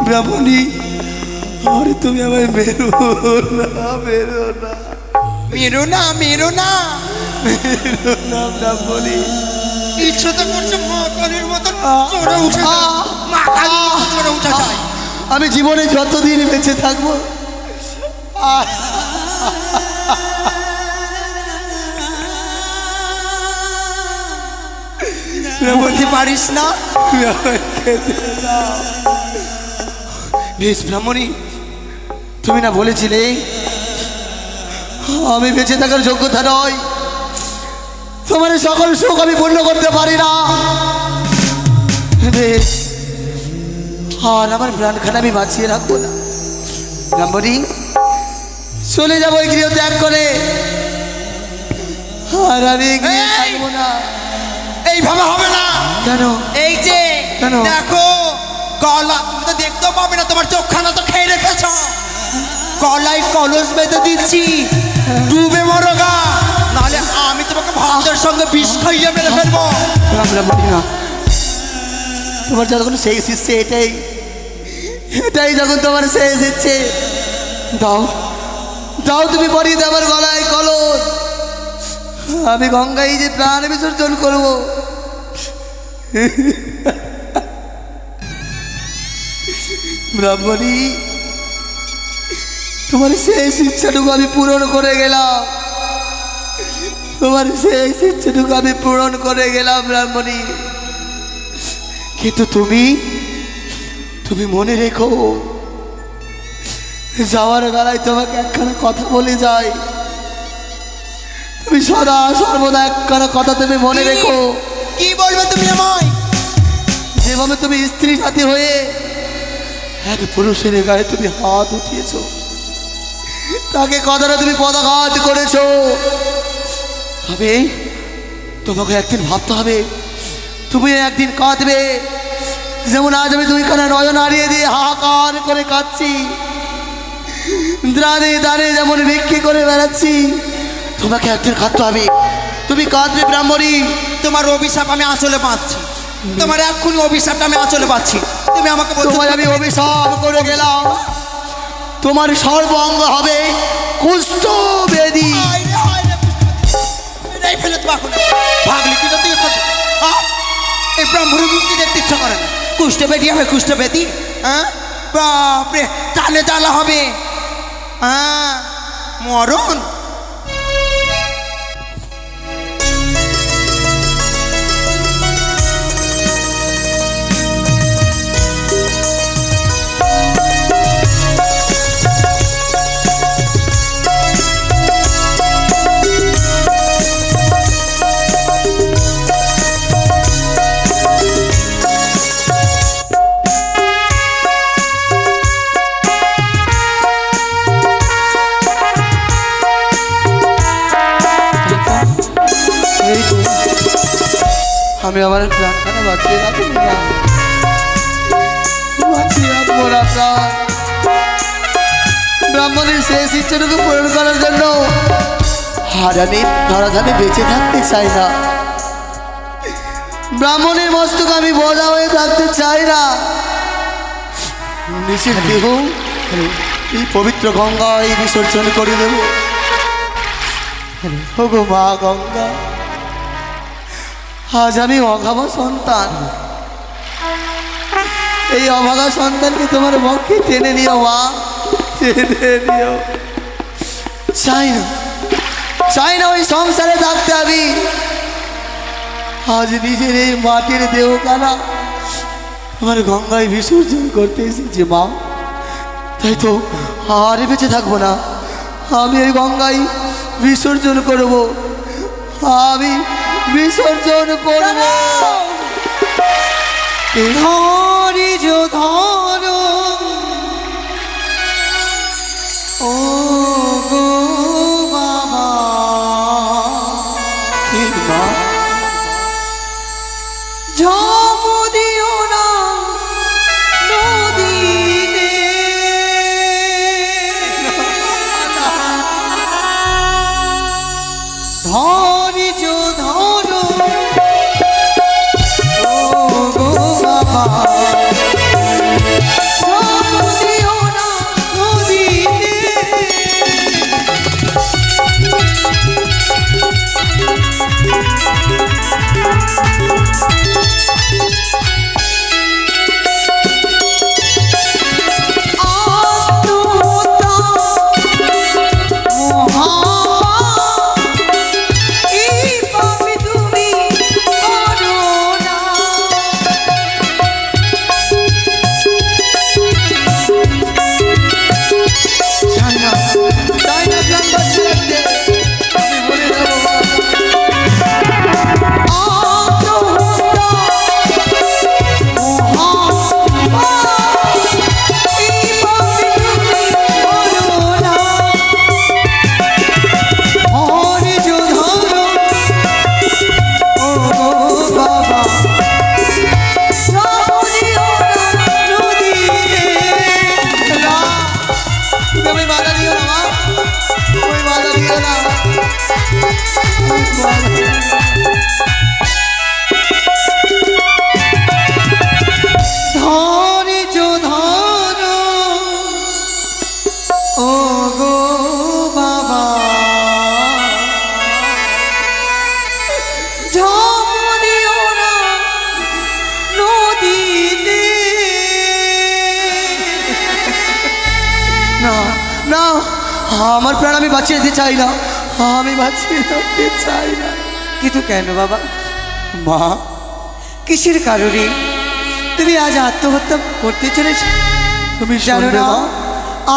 ব্রাহ্মণী, আরে তুমি আমায় মেরো না, মেরো না, মেরো না, মেরো না, মেরো না ব্রাহ্মণী। ইচ্ছে তো করছে মা কালীর মতন চড়ে উঠে যায়, মা কালীর মতন চড়ে উঠে যায়। আমি জীবনে যতদিন বেঁচে থাকবো বলতে পারিস না? বেশ ব্রাহ্মণী, তুমি না বলেছিলে আমি বেঁচে থাকার যোগ্যতা নয়, তোমার সকল সুখ আমি পূর্ণ করতে পারি না। বেশ, আর আমার প্রাণখানা আমি বাঁচিয়ে রাখবো না ব্রাহ্মণী, চলে যাবো এই গৃহ ত্যাগ করে, আর আমি গৃহে থাকবো না। এইভাবে হবে না। কেন? এই যে কেন? দেখো গলা, তুমি তো দেখতেও পাবে না, তোমার চোখখানা তো খেয়ে রেখেছ। গলায় কলস বেঁধে দিচ্ছি, ডুবে মরো গা, নাহলে আমি তোমাকে ভাতের সঙ্গে বিষ খাইয়ে মেরে ফেলবো। ব্রাহ্মণী না, তোমার যখন শেষ ইচ্ছে এটাই, এটাই যখন তোমার শেষ ইচ্ছে, দাও দাও, তুমি পরিয়ে দাও আমার গলায় কলস, আমি গঙ্গায় যে প্রাণ বিসর্জন করবো। ব্রাহ্মণী, তোমার শেষ ইচ্ছাটুকু আমি পূরণ করে গেলাম, তোমার শেষ ইচ্ছাটুকু আমি পূরণ করে গেলাম ব্রাহ্মণী, কিন্তু তুমি তুমি মনে রেখো, যাওয়ার বেলায় তোমাকে একখানা কথা বলে যাই, তুমি সদা সর্বদা একখানা কথা তুমি মনে রেখো। কি বলবে তুমি আমায়? যেভাবে তুমি স্ত্রী সাথী হয়ে এক পুরুষের গায়ে তুমি হাত উঠিয়েছো, তাকে কথাটা তুমি পদাঘাত করেছো, তবে তোমাকে একদিন ভাবতে হবে, তুমি একদিন কাঁদবে, যেমন আজ আমি দুইখানা নয়ন হারিয়ে দিয়ে হাহাকার করে কাঁদছি, দাঁড়ে দাঁড়ে যেমন ভিক্ষে করে বেড়াচ্ছি, তোমাকে একদিন কাঁদতে হবে, তুমি কাঁদবে ব্রাহ্মণী। তোমার অভিশাপ আমি আঁচলে পাচ্ছি, তোমার এক্ষুনি অভিশাপটা আমি আঁচলে পাচ্ছি। তুমি আমাকে বলছো তোমায় আমি অভিশাপ করে গেলাম, তোমার সর্ব অঙ্গ হবে কুষ্ঠ বেদি। ফেলে তো ভাগলি কি তুই এই ব্রাহ্মণের মুক্তি দেখতে ইচ্ছা করে না? কুষ্ঠ বেদি হবে, কুষ্ঠ বেদি। হ্যাঁ বাপরে, টানে জ্বালা হবে। হ্যাঁ মরণ। আমি আমার প্রাণখানে বাঁচিয়ে রাখবো না, বাঁচিয়ে রাখবো না প্রাণ। ব্রাহ্মণের শেষ ইচ্ছাটুকু পূরণ করার জন্য হারাধানে বেঁচে থাকতে চাই না। ব্রাহ্মণের মস্তক আমি বোঝা হয়ে থাকতে চাই না। নিজের দেহ এই পবিত্র গঙ্গায় বিসর্জন করে দেব। ওগো মা গঙ্গা, আজ আমি অভাগা সন্তান, এই অভাগা সন্তানকে তোমার পক্ষে টেনে নিও মা, টেনে নিও। চাই না ওই সংসারে থাকতে। আমি আজ নিজের এই মাটির দেহখানা আমার গঙ্গায় বিসর্জন করতে এসেছি মা। তাই তো আর বেঁচে থাকবো না, আমি এই গঙ্গায় বিসর্জন করব, আমি বিসর্জন করব। ধরিজ ধর ও গো বাবা, ঝাঁপ দিও না নদীতে, ধরিজ ধর ও গো বাবা, ঝাঁপ দিও না নদীতে। আমার প্রাণ আমি বাঁচিয়ে দিতে চাই না, আমি বাঁচিয়ে রাখতে চাই না। কিন্তু কেন বাবা? মা, কিসের কারণে তুমি আজ আত্মহত্যা করতে চলেছ? তুমি জানো না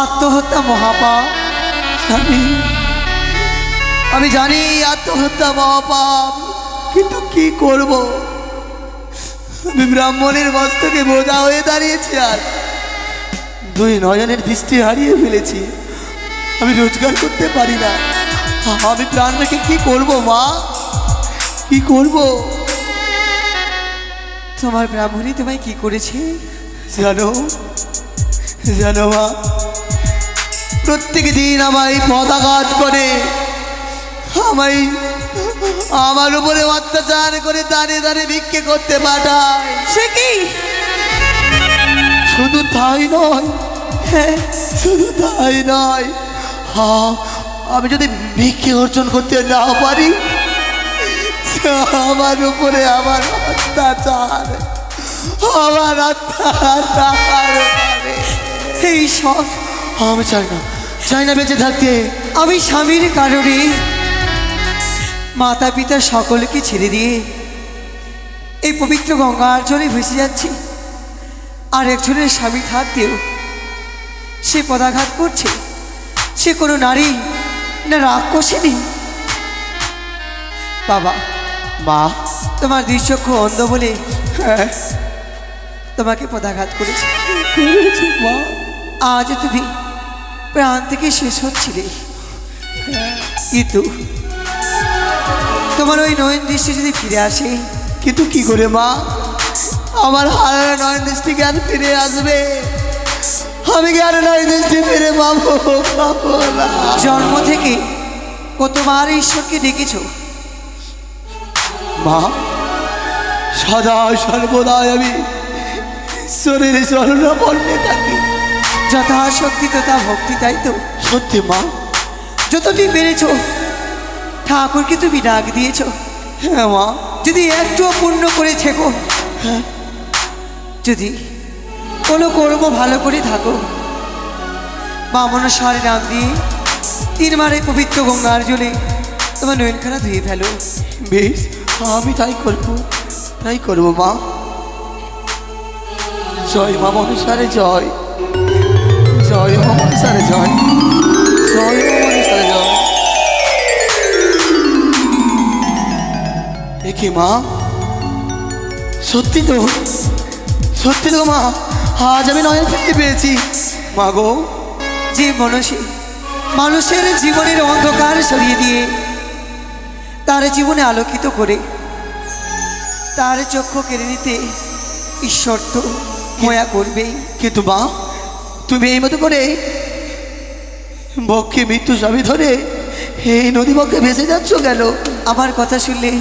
আত্মহত্যা মহাপাপ? আমি জানি আত্মহত্যা মহাপাপ, কিন্তু কি করব? আমি ব্রাহ্মণের মস্তকে বোঝা হয়ে দাঁড়িয়েছি, আর দুই নয়নের দৃষ্টি হারিয়ে ফেলেছি। আমি রোজগার করতে পারি না, আমি প্রাণ রেখে কি করব মা, কি করব? তোমার ব্রাহ্মণী তোমায় কি করেছে জানো? জানো মা, প্রত্যেক দিন আমায় পদাঘাত করে, আমার উপরে অত্যাচার করে দাঁড়িয়ে দাঁড়িয়ে ভিক্ষে করতে পাঠায়। সে কি? শুধু তাই নয়, হ্যাঁ, শুধু তাই নয়, আমি যদি ভিক্ষে অর্জন করতে না পারি, আমার উপরে আমার অত্যাচার এই সব আমি চাই না বেঁচে থাকতে। আমি স্বামীর কারণে মাতা পিতা সকলকে ছেড়ে দিয়ে এই পবিত্র গঙ্গার জলে ভেসে যাচ্ছি, আর একজনের স্বামী থাকতেও সে পদাঘাত করছে। সে কোনো নারী না রাক্ষসিনী। বাবা, মা, তোমার দুই চক্ষু অন্ধ বলে তোমাকে পদাঘাত করেছে। মা, আজ তুমি প্রাণ থেকে শেষ হচ্ছিলে, কিন্তু তোমার ওই নয়ন দৃষ্টি যদি ফিরে আসে। কিন্তু কি করে মা, আমার হারানো নয়ন দৃষ্টিকে আর ফিরে আসবে? আমি কি আর নয়ন দৃষ্টি ফিরে পাবো? জন্ম থেকে কতবার ঈশ্বরকে ডেকেছো মা? সদা সর্বদাই আমি ঈশ্বরের শরণাপন্নে থাকি। যথাশক্তি তথা ভক্তি, তাই তো? সত্যি মা, যতদিন পেরেছো ঠাকুরকে তুমি ডাক দিয়েছো। হ্যাঁ মা, যদি একটুও পূর্ণ করে থেকো, যদি কোনো কর্ম ভালো করে থাকো, বামনসার নাম দিয়ে 3 বারে পবিত্র গঙ্গার জলে তোমার নয়নখানা ধুয়ে ফেলো। বেশ, আমি তাই করবো মা। জয় মা মনসারে জয়, জয় মা মনসারে জয়, জয় মা মনসারে জয়। দেখি মা, সত্যি তো মা, আজ আমি নয়ন ফিরে পেয়েছি। মা গো, যে মনসী মানুষের জীবনের অন্ধকার সরিয়ে দিয়ে তার জীবনে আলোকিত করে তার চক্ষু কেড়ে নিতে ঈশ্বর তো ময়া করবেই। কিন্তু মা, তুমি এই মতো করে বক্ষে মৃত্যু সবই ধরে এই নদী বক্ষে ভেসে যাচ্ছ কেন? আমার কথা শুনলে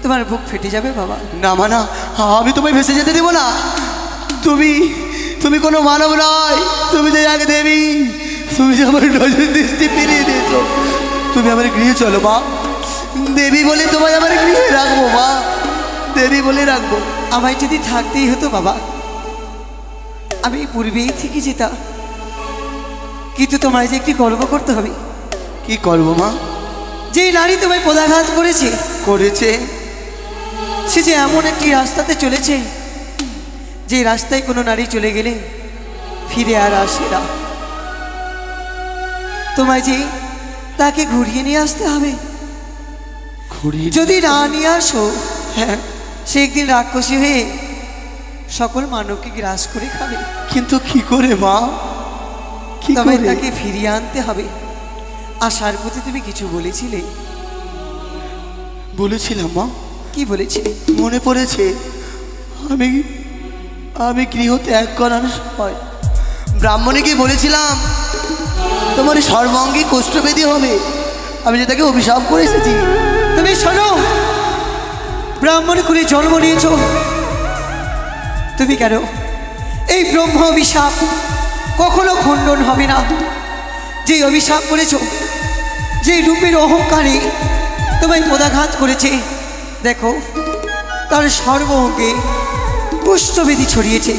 তোমার বুক ফেটে যাবে বাবা। না মা, না, আমি তোমায় ভেসে যেতে দেবো না। তুমি কোনো মানব নয়, তুমি যে এক দেবী। তুমি যে আমার নজর দৃষ্টি ফিরিয়ে দিয়েছো। তুমি আমার গৃহে চলো মা, দেবী বলে তোমায় আমার গৃহে রাখবো মা, দেবী বলে রাখবো। আমায় যদি থাকতেই হতো বাবা, আমি পূর্বেই থেকে যেতাম, কিন্তু তোমায় যে একটি গর্ব করতে হবে। কি করবো মা? যে নারী তোমায় পদাঘাত করেছে সে যে এমন একটি রাস্তাতে চলেছে, যে রাস্তায় কোনো নারী চলে গেলে ফিরে আর আসে না। তোমায় যে তাকে ঘুরিয়ে নিয়ে আসতে হবে। যদি না নিয়ে আসো, হ্যাঁ, সে একদিন রাক্ষসী হয়ে সকল মানবকে গ্রাস করে খাবে। কিন্তু কি করে মা? তোমায় তাকে ফিরিয়ে আনতে হবে। আশার প্রতি তুমি কিছু বলেছিলে। বলেছিলাম মা। কি বলেছিলে? মনে পড়েছে, আমি গৃহ ত্যাগ করার সময় ব্রাহ্মণীকে বলেছিলাম তোমার সর্বাঙ্গী কোষ্ঠবেদী হবে। আমি যে তাকে অভিশাপ করে এসেছি। তুমি শোনো, ব্রাহ্মণ করে জন্ম নিয়েছ তুমি, কেন এই ব্রহ্ম অভিশাপ কখনো খণ্ডন হবে না। যে অভিশাপ করেছ, যে রূপের অহংকারে তোমায় পদাঘাত করেছে, দেখো তার সর্বঙ্গে কুষ্ঠবেদী ছড়িয়েছে।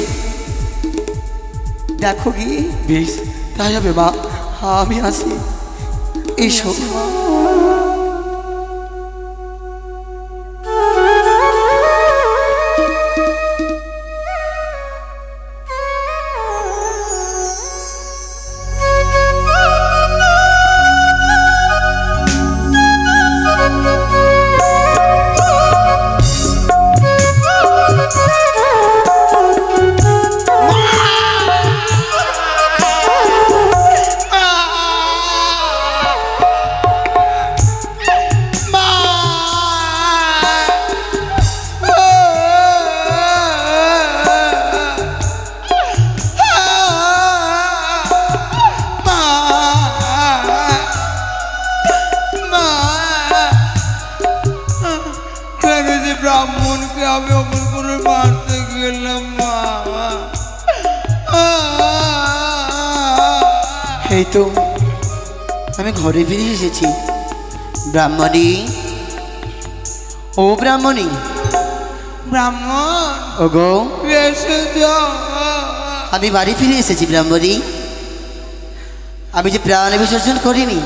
দেখো কি? বেশ, তাই হবে মা, আমি আসি। এসো। এই তো আমি ঘরে ফিরে এসেছি। ব্রাহ্মণী, ও ব্রাহ্মণী, ব্রাহ্মণ ও গো, এসেছো? আমি বাড়ি ফিরে এসেছি ব্রাহ্মণী। আমি যে প্রাণ বিসর্জন করিনি,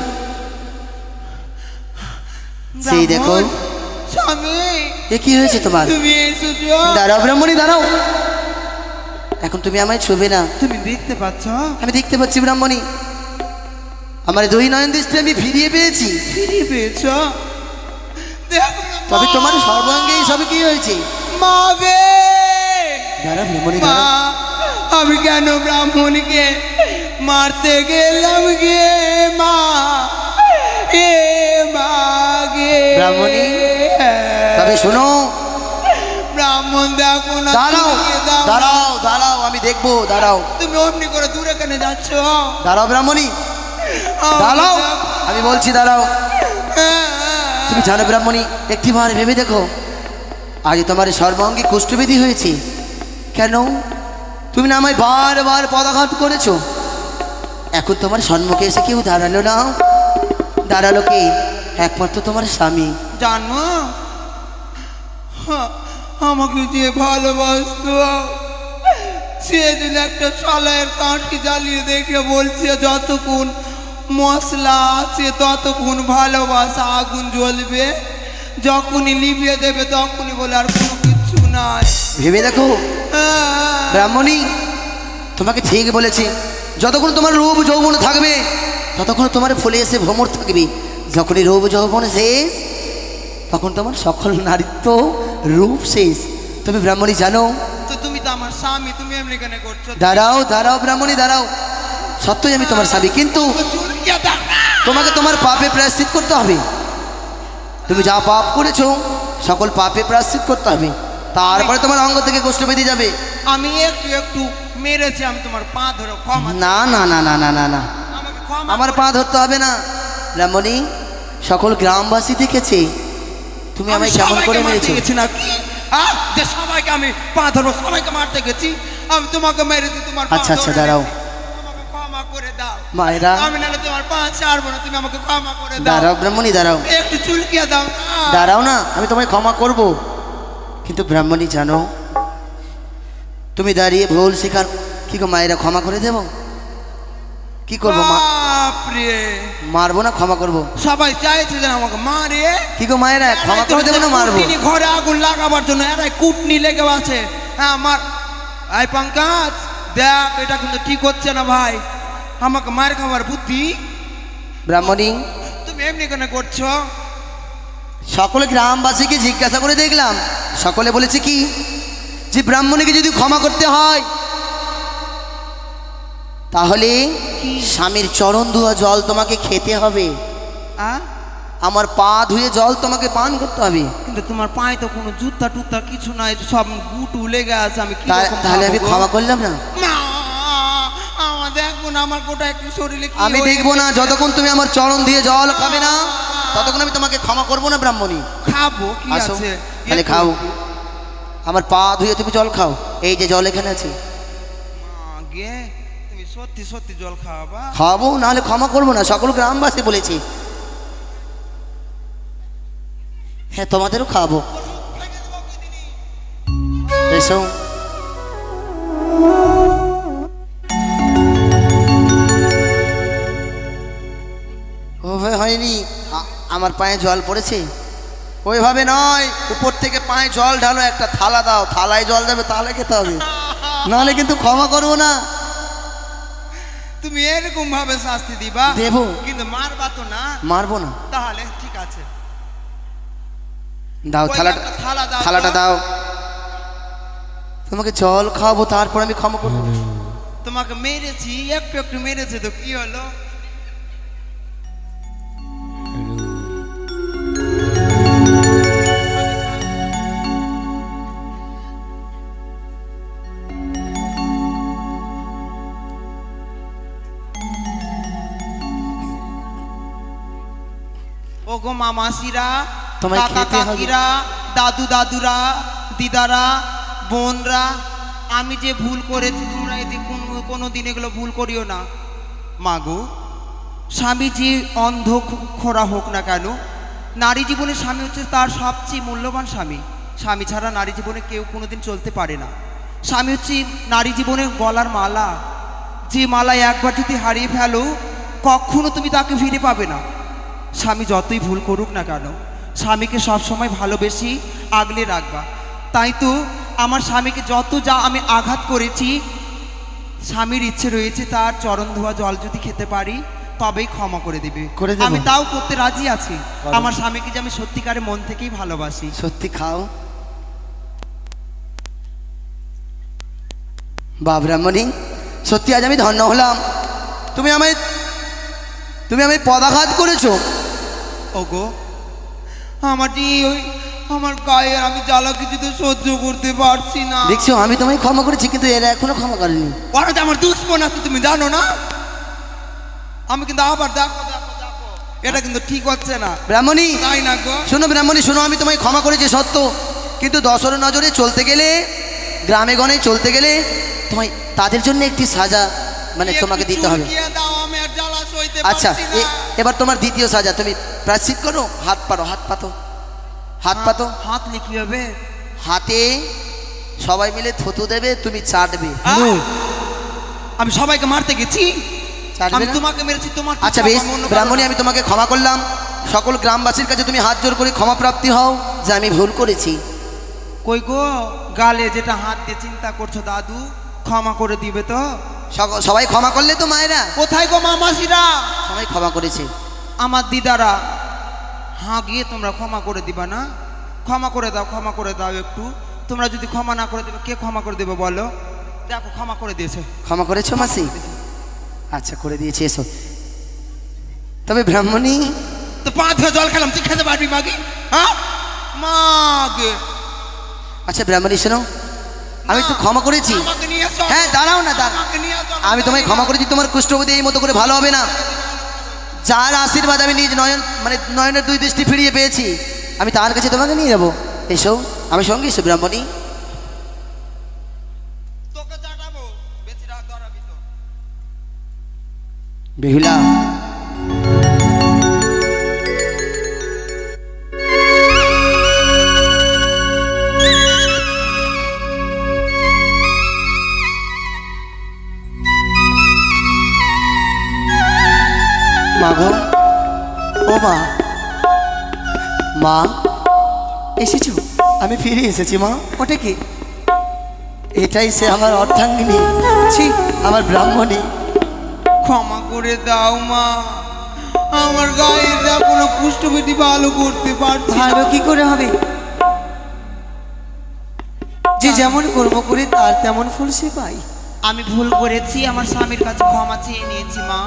সেই দেখো। ব্রাহ্মণ, স্বামী, এ কি হয়েছে তোমার? তুমি এসেছো? দাঁড়াও ব্রাহ্মণী, দাঁড়াও। এখন তুমি আমায় ছুবে না। তুমি দেখতে পাচ্ছ? আমি দেখতে পাচ্ছি ব্রাহ্মণী, আমার দুই নয়ন দৃষ্টি আমি ফিরিয়ে পেয়েছি। ফিরে পেয়েছো? দেখো না, তবে মা। তোমার সর্বাঙ্গে এই সবে কি হয়েছে? মা গে! দাঁড়াও ব্রাহ্মণী, মা, দাঁড়াও। আমি কেন ব্রাহ্মণকে মারতে গেলাম গে মা? এ মা গে! ব্রাহ্মণী, তবে শোনো। ব্রাহ্মণ দেখো না, দাঁড়াও, তুমি দাও। দাঁড়াও, দাঁড়াও, আমি দেখবো। দাঁড়াও, তুমি অমনি করে দূরে কেন যাচ্ছ? দাঁড়াও ব্রাহ্মণী, দাঁড়াও, আমি বলছি দাঁড়াও। তুমি জানো ব্রাহ্মণী, একটিবার ভেবে দেখো, আজ তোমার সর্বাঙ্গে কুষ্ঠবেদী হয়েছে কেন? তুমি না আমায় বারবার পদাঘাত করেছো। এখন তোমার সম্মুখে এসে কেউ দাঁড়ালো না। দাঁড়ালো কে? একমাত্র তোমার স্বামী। জানো, আমাকে যে ভালোবাসতো, সেদিন একটা শালায়ের কাঠি জ্বালিয়ে দেখে বলছে যতক্ষণ মশলা আছে ততক্ষণ ভালোবাসা আগুন জ্বলবে, যখনই লিভিয়ে দেবে তখনই বলে আর কোনো কিচ্ছু নাই। ভেবে দেখো ব্রাহ্মণী, তোমাকে ঠিক বলেছি। যতক্ষণ তোমার রূপ যৌবন থাকবে ততক্ষণ তোমার ফুলে এসে ভ্রমর থাকবে। যখনই রূপ যৌবন শেষ তখন তোমার সকল নারীত্ব রূপ শেষ। তবে ব্রাহ্মণী জানো, তো তুমি তো আমার স্বামী, তুমি এমনি কেন করছো? দাঁড়াও, দাঁড়াও ব্রাহ্মণী, দাঁড়াও। সত্যই আমি তোমার স্বামী, কিন্তু চুলকিয়ে দাও। তোমাকে তোমার পাপে প্রায়শ্চিত করতে হবে। তুমি যা পাপ করেছো সকল পাপে প্রায়শ্চিত করতে হবে, তারপরে তোমার অঙ্গ থেকে কষ্ট বেঁধে যাবে। আমি একটু একটু মেরেছি, আমি তোমার পা ধরো ক্ষমা। না না না না না না না, আমাকে ক্ষমা আমার পা ধরতে হবে না ব্রাহ্মণী। সকল গ্রামবাসী দেখেছে তুমি আমায় কেমন করে মেরেছো। গেছি নাকি? যে সবাইকে আমি পা ধরবো, সবাইকে মারতে গেছি, আমি তোমাকে মেরেছি, তোমার পা আচ্ছা আচ্ছা, ধরে দাঁড়াও। গেছি। আমাকে ক্ষমা করে দাও মায়েরা, আমি নাহলে তোমার পা ছাড়বো না, তুমি আমাকে ক্ষমা করে দাও। দাঁড়াও ব্রাহ্মণী, দাঁড়াও, একটু চুলকিয়ে দাও না। দাঁড়াও না, আমি তোমায় ক্ষমা করব। কিন্তু ব্রাহ্মণী জানো, তুমি দাঁড়িয়ে ভুল স্বীকার কি গো মায়েরা ক্ষমা করে দেব? কি করবো মা? বাপরে, মারবো না ক্ষমা করব? সবাই চাইছে যে আমাকে মারে। কি গো মায়েরা, ক্ষমা করে দেবো না মারবো? কুটনি ঘরে আগুন লাগাবার জন্য এরাই কুটনি লেগে আছে। হ্যাঁ আমার আই পঙ্কজ, দেখ এটা কিন্তু ঠিক হচ্ছে না ভাই, আমাকে মার খাবার বুদ্ধি। ব্রাহ্মণী, তুমি এমনি কেন করছো? সকলে গ্রামবাসীকে জিজ্ঞাসা করে দেখলাম, সকলে বলেছে কি যে ব্রাহ্মণীকে যদি ক্ষমা করতে হয় তাহলে স্বামীর চরণ ধোয়া জল তোমাকে খেতে হবে, আমার পা ধুয়ে জল তোমাকে পান করতে হবে। কিন্তু তোমার পায়ে তো কোনো জুতা টুতা কিছু নাই, সব গুটু লেগে আছে, আমি কি তাহলে আমি ক্ষমা করলাম না? আমার দেখবো না, আমার গোটা একটু শরীরে কি আমি হয়েছে? দেখবো না যতক্ষণ তুমি আমার চরণ দিয়ে জল খাবে না ততক্ষণ আমি তোমাকে ক্ষমা করবো না ব্রাহ্মণী। খাবো কি আসো, আছে? তাহলে খাও, আমার পা ধুয়ে তুমি জল খাও, এই যে জল এখানে আছে। আগে তুমি সত্যি সত্যি জল খাওয়াবা? খাওয়াবো, নাহলে ক্ষমা করবো না, সকল গ্রামবাসী বলেছি। হ্যাঁ, তোমাদেরও খাওয়াবো, এসো। ওভাবে হয়নি, আমার পায়ে জল পড়েছে। ওইভাবে নয়, উপর থেকে পায়ে জল ঢালো, একটা থালা দাও, থালায় জল যাবে, তাহলে খেতে হবে, নাহলে কিন্তু ক্ষমা করবো না। তুমি এরকম ভাবে শাস্তি দিবা? দেবো, কিন্তু মারবা তো না? মারবো না। তাহলে ঠিক আছে, দাও থালাটা, থালাটা দাও, তোমাকে জল খাওয়াবো, তারপর আমি ক্ষমা করবো। তোমাকে মেরেছি, একটু একটু মেরেছে তো কি হলো? ও গো মামাসিরা, তোমায় কাকা খেতে হবে। কাকিরা, দাদু দাদুরা, দিদারা, বোনরা, আমি যে ভুল করেছি তোমরা এদিকে কোনো দিন এগুলো ভুল করিও না। মাগো স্বামী যে অন্ধ খোরা হোক না কেন, নারী জীবনে স্বামী হচ্ছে তার সবচেয়ে মূল্যবান স্বামী। স্বামী ছাড়া নারী জীবনে কেউ কোনোদিন চলতে পারে না। স্বামী হচ্ছে নারী জীবনে গলার মালা, যে মালা একবার যদি হারিয়ে ফেলো কখনো তুমি তাকে ফিরে পাবে না। স্বামী যতই ভুল করুক না কেন, স্বামীকে সবসময় ভালোবেসে আগলে রাখবা। তাই তো আমার স্বামীকে যত যা আমি আঘাত করেছি, স্বামীর ইচ্ছে রয়েছে তার চরণ ধোয়া জল যদি খেতে পারি তবেই ক্ষমা করে দেবে। আমি তাও করতে রাজি আছি। আমার স্বামীকে যে আমি সত্যিকারের মন থেকেই ভালোবাসি। সত্যি খাও বা ব্রাহ্মণী, সত্যি আজ আমি ধন্য হলাম। তুমি আমায় পদাঘাত করেছো। ওগো আমার যে ওই আমার গায়ে আমি জ্বালা কিছুতে সহ্য করতে পারছি না। দেখছো আমি তোমায় ক্ষমা করেছি, কিন্তু এরা এখনো ক্ষমা করেনি। ওরা যে আমার দুশ্মন আছে তুমি জানো না। আমি কিন্তু আবার দেখো দেখো দেখো, এটা কিন্তু ঠিক হচ্ছে না ব্রাহ্মণী। তাই না গো? শোনো ব্রাহ্মণী, শোনো, আমি তোমায় ক্ষমা করেছি সত্য, কিন্তু দশর নজরে চলতে গেলে, গ্রামে গণে চলতে গেলে তোমায় তাদের জন্য একটি সাজা মানে তোমাকে দিতে হবে। আচ্ছা এবার তোমার দ্বিতীয় সাজা, তুমি প্রায়শ্চিত করো। হাত পারো, হাত পাতো, হাত পাতো। হাত লিখি হবে? হাতে সবাই মিলে থুতু দেবে, তুমি চাটবে। আমি সবাইকে মারতে গেছি, আমি না? তোমাকে মেরেছি। তোমার আচ্ছা বেশ ব্রাহ্মণী, আমি তোমাকে ক্ষমা করলাম। সকল গ্রামবাসীর কাছে তুমি হাত জোর করে ক্ষমা প্রাপ্তি হও যে আমি ভুল করেছি। কই গো, গালে যেটা হাত দিয়ে চিন্তা করছো দাদু, ক্ষমা করে দিবে তো? সবাই ক্ষমা করলে তো মায়েরা? কোথায় গো মামাসিরা? সবাই ক্ষমা করেছে। আমার দিদারা, হ্যাঁ গিয়ে তোমরা ক্ষমা করে দিবা না? ক্ষমা করে দাও, ক্ষমা করে দাও একটু। তোমরা যদি ক্ষমা না করে দেবে কে ক্ষমা করে দেবে বলো? দেখো ক্ষমা করে দিয়েছে। ক্ষমা করেছো মাসি? আচ্ছা করে দিয়েছি, এসো। তবে ব্রাহ্মণী তো পাঁচ জল খেলাম, তুই খেতে পারবি মাগি? হ্যাঁ মাগে। আচ্ছা ব্রাহ্মণী শোনো, আমি তো ক্ষমা করেছি। হ্যাঁ দাঁড়াও না, দাঁড়াও। আমি তোমায় ক্ষমা করেছি, তোমার কুষ্ঠবতী এই মতো করে ভালো হবে না। যার আশীর্বাদ আমি নিজ নয়নের দুই দৃষ্টি ফিরিয়ে পেয়েছি, আমি তার কাছে তোমাকে নিয়ে যাবো। এসো আমি সঙ্গে, এসো ব্রাহ্মণী। বেহুলা মাগো, ও মা, মা এসেছো? আমি ফিরে এসেছি মা। ওটা কি? এটাই সে আমার অর্ধাঙ্গিনী, আমার ব্রাহ্মণী। ক্ষমা করে দাও মা, আমার গায়ের কোনো কুষ্ঠবতী ভালো করতে পারছি। ভালো কি করে হবে? যে যেমন কর্ম করে তার তেমন ফল সে পাই। আমি ভুল করেছি, আমার স্বামীর কাছে ক্ষমা চেয়ে নিয়েছি মা।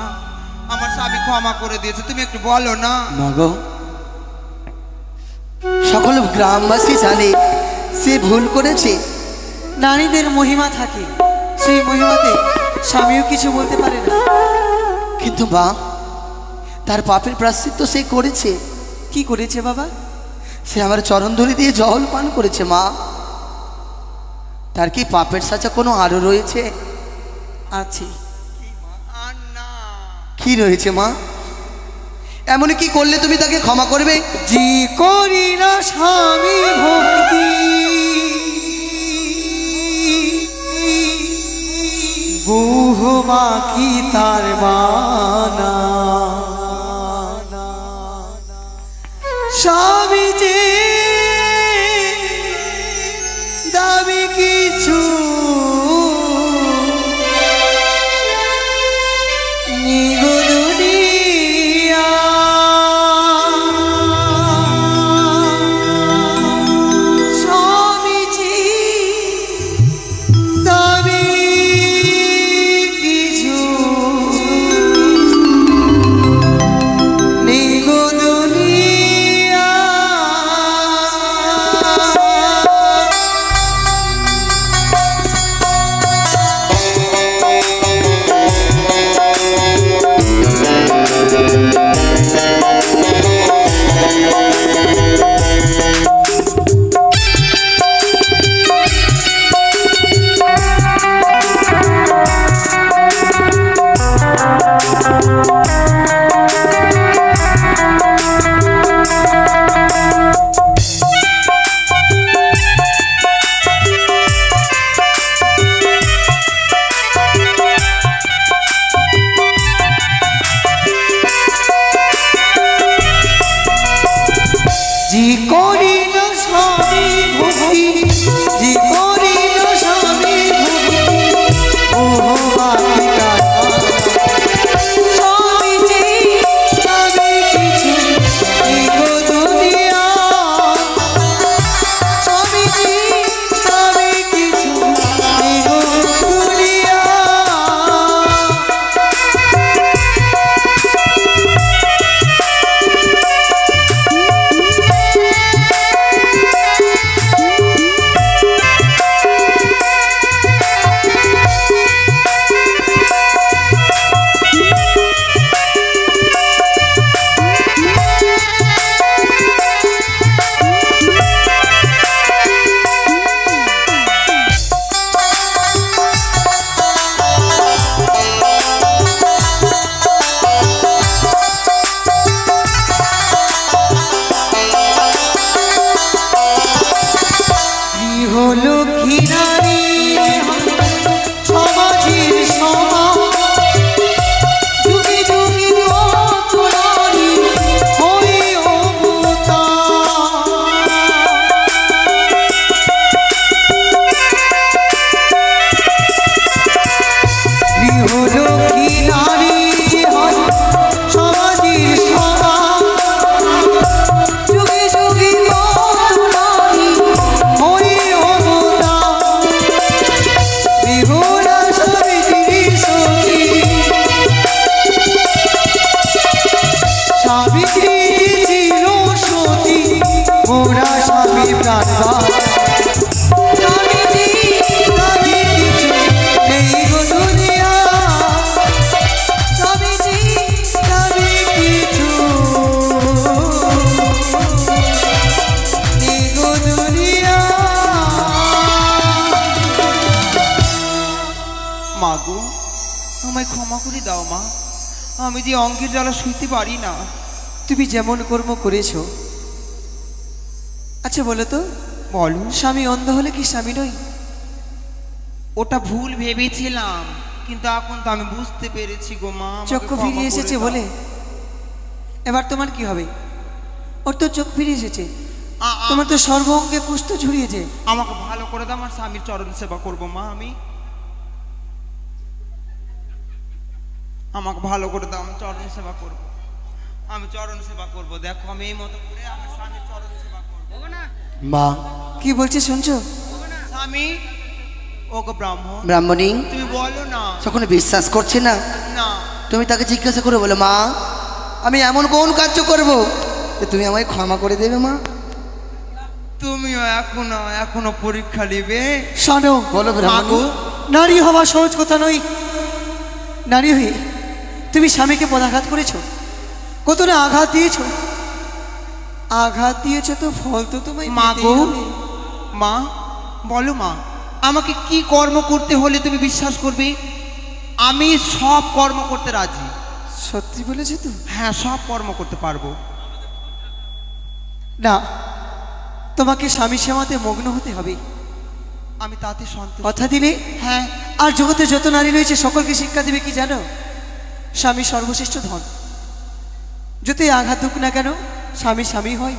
আমার স্বামী ক্ষমা করে দিয়েছে, তুমি একটু বলো না। মাগো, সকল গ্রামবাসী জানে সে ভুল করেছে। নারীদের মহিমা থাকে, সেই মহিমাতে স্বামীও কিছু বলতে পারে না। কিন্তু মা, তার পাপের প্রায়শ্চিত্ত সে করেছে। কি করেছে বাবা? সে আমার চরণ ধরে দিয়ে জল পান করেছে মা। তার কি পাপের সাজা কোনো আরো রয়েছে? আছে। কি রয়েছে মা? এমন কি করলে তুমি তাকে ক্ষমা করবে? যে করি না স্বামী ভক্তি, বহুমা কি তার মানা। স্বামী যে দাবি কিছু মা গো, আমায় ক্ষমা করে দাও মা, আমি যে অঙ্গের জ্বালা শুইতে পারি না। তুমি যেমন কর্ম করেছো। আচ্ছা বলো তো, বলো। স্বামী অন্ধ হলে কি স্বামী নই? ওটা ভুল ভেবেছিলাম, কিন্তু এখন তো আমি বুঝতে পেরেছি গো মা। আমাকে চক্ষু ক্ষমা ফিরে করে এসেছে দাও। বলে এবার তোমার কি হবে? ওর তো চোখ ফিরে এসেছে, তোমার তো সর্ব অঙ্গে কুষ্ঠ ছড়িয়েছে। আমাকে ভালো করে দাও, আমার স্বামীর চরণ সেবা করব মা। আমাকে ভালো করে দাও, আমি চরণ সেবা করব, আমি চরণ সেবা করব। দেখো আমি এই মতো করে আমার স্বামীর চরণ সেবা করব। মা, কি বলছে শুনছো? স্বামী, ও গো ব্রাহ্মণ, ব্রাহ্মণী তুমি বলো না। যখন বিশ্বাস করছে না, না, তুমি তাকে জিজ্ঞাসা করে বলো, মা আমি এমন কোন কার্য করব যে তুমি আমায় ক্ষমা করে দেবে মা? তুমিও এখনো পরীক্ষা নিবে? শোনো, বলো ব্রাহ্মণী। নারী হওয়া সহজ কথা নয়। নারী হয়ে তুমি স্বামীকে পদাঘাত করেছো, কত না আঘাত দিয়েছো। আঘাত দিয়েছো তো ফল তো তোমায় মা পেতেই গো, হবে। মা বলো মা, আমাকে কি কর্ম করতে হলে তুমি বিশ্বাস করবে? আমি সব কর্ম করতে রাজি। সত্যি বলেছো তো? হ্যাঁ, সব কর্ম করতে পারবো। না, তোমাকে স্বামী সেবাতে মগ্ন হতে হবে। আমি তাতে সন্তুষ্ট। কথা দিলে? হ্যাঁ। আর জগতে যত নারী রয়েছে সকলকে শিক্ষা দেবে কি জানো? স্বামী সর্বশ্রেষ্ঠ ধন। যতই আঘাত দুক না কেন, স্বামী স্বামী হয়।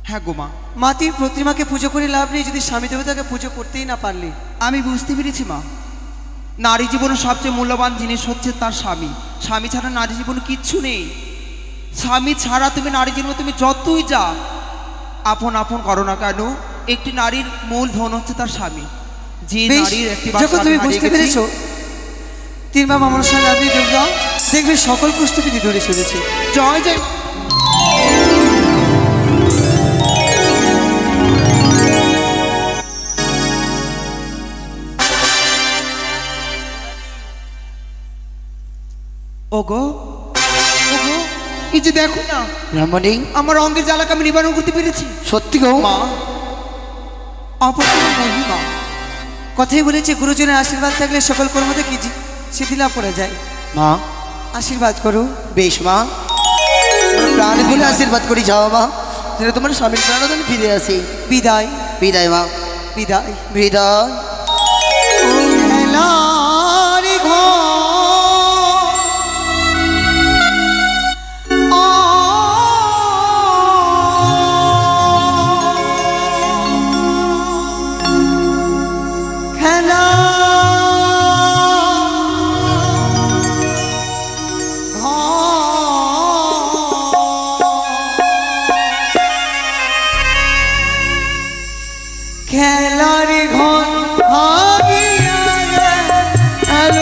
হ্যাঁ গো মা। মাটির প্রতিমাকে পুজো করে লাভ নেই যদি স্বামী দেবতাকে পুজো করতেই না পারলে। আমি বুঝতে পেরেছি মা, নারী জীবনের সবচেয়ে মূল্যবান জিনিস হচ্ছে তার স্বামী। স্বামী ছাড়া নারী জীবনে কিচ্ছু নেই। স্বামী ছাড়া তুমি নারী জীবনে তুমি যতই যা আপন আপন করো না কেন, একটি নারীর মূল ধন হচ্ছে তার স্বামী। যে নারীর একটি যখন তুমি বুঝতে পেরেছো, তিন বাবা আমার সঙ্গে আপনি দুর্গা দেখবে সকল কুষ্ঠপিটি ধরে চলেছে। জয় জয়। ওগো, ওগো, এই যে দেখো না ব্রাহ্মণী, আমার অঙ্গের জ্বালাকে আমি নিবারণ করতে পেরেছি। সত্যি গো মা, অপূর্ব মহিমা। কথাই বলেছে গুরুজনের আশীর্বাদ থাকলে সকল কর্মতে কি সিদ্ধি লাভ করা যায়। মা, আশীর্বাদ করো। বেশ মা, প্রাণ খুলে আশীর্বাদ করি, যাও মা, যেন তোমার স্বামীর প্রাণও যেন ফিরে আসি। বিদায়। বিদায় মা, বিদায়। বিদায়। খেলার ঘর খেলার ঘর ভাগিয়া গেল।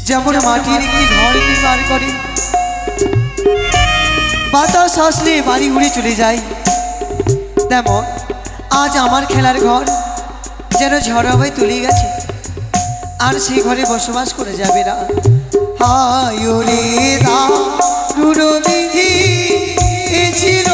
যেমন মাটির একটি ঘর নির্মাণ করে, বাতাস আসলে বাড়ি উড়ে চলে যায়, তেমন আজ আমার খেলার ঘর যেন ঝড় হয়ে তুলে গেছে, আর সেই ঘরে বসবাস করে যাবে না। হায় রে দারুণ বিধি ছিল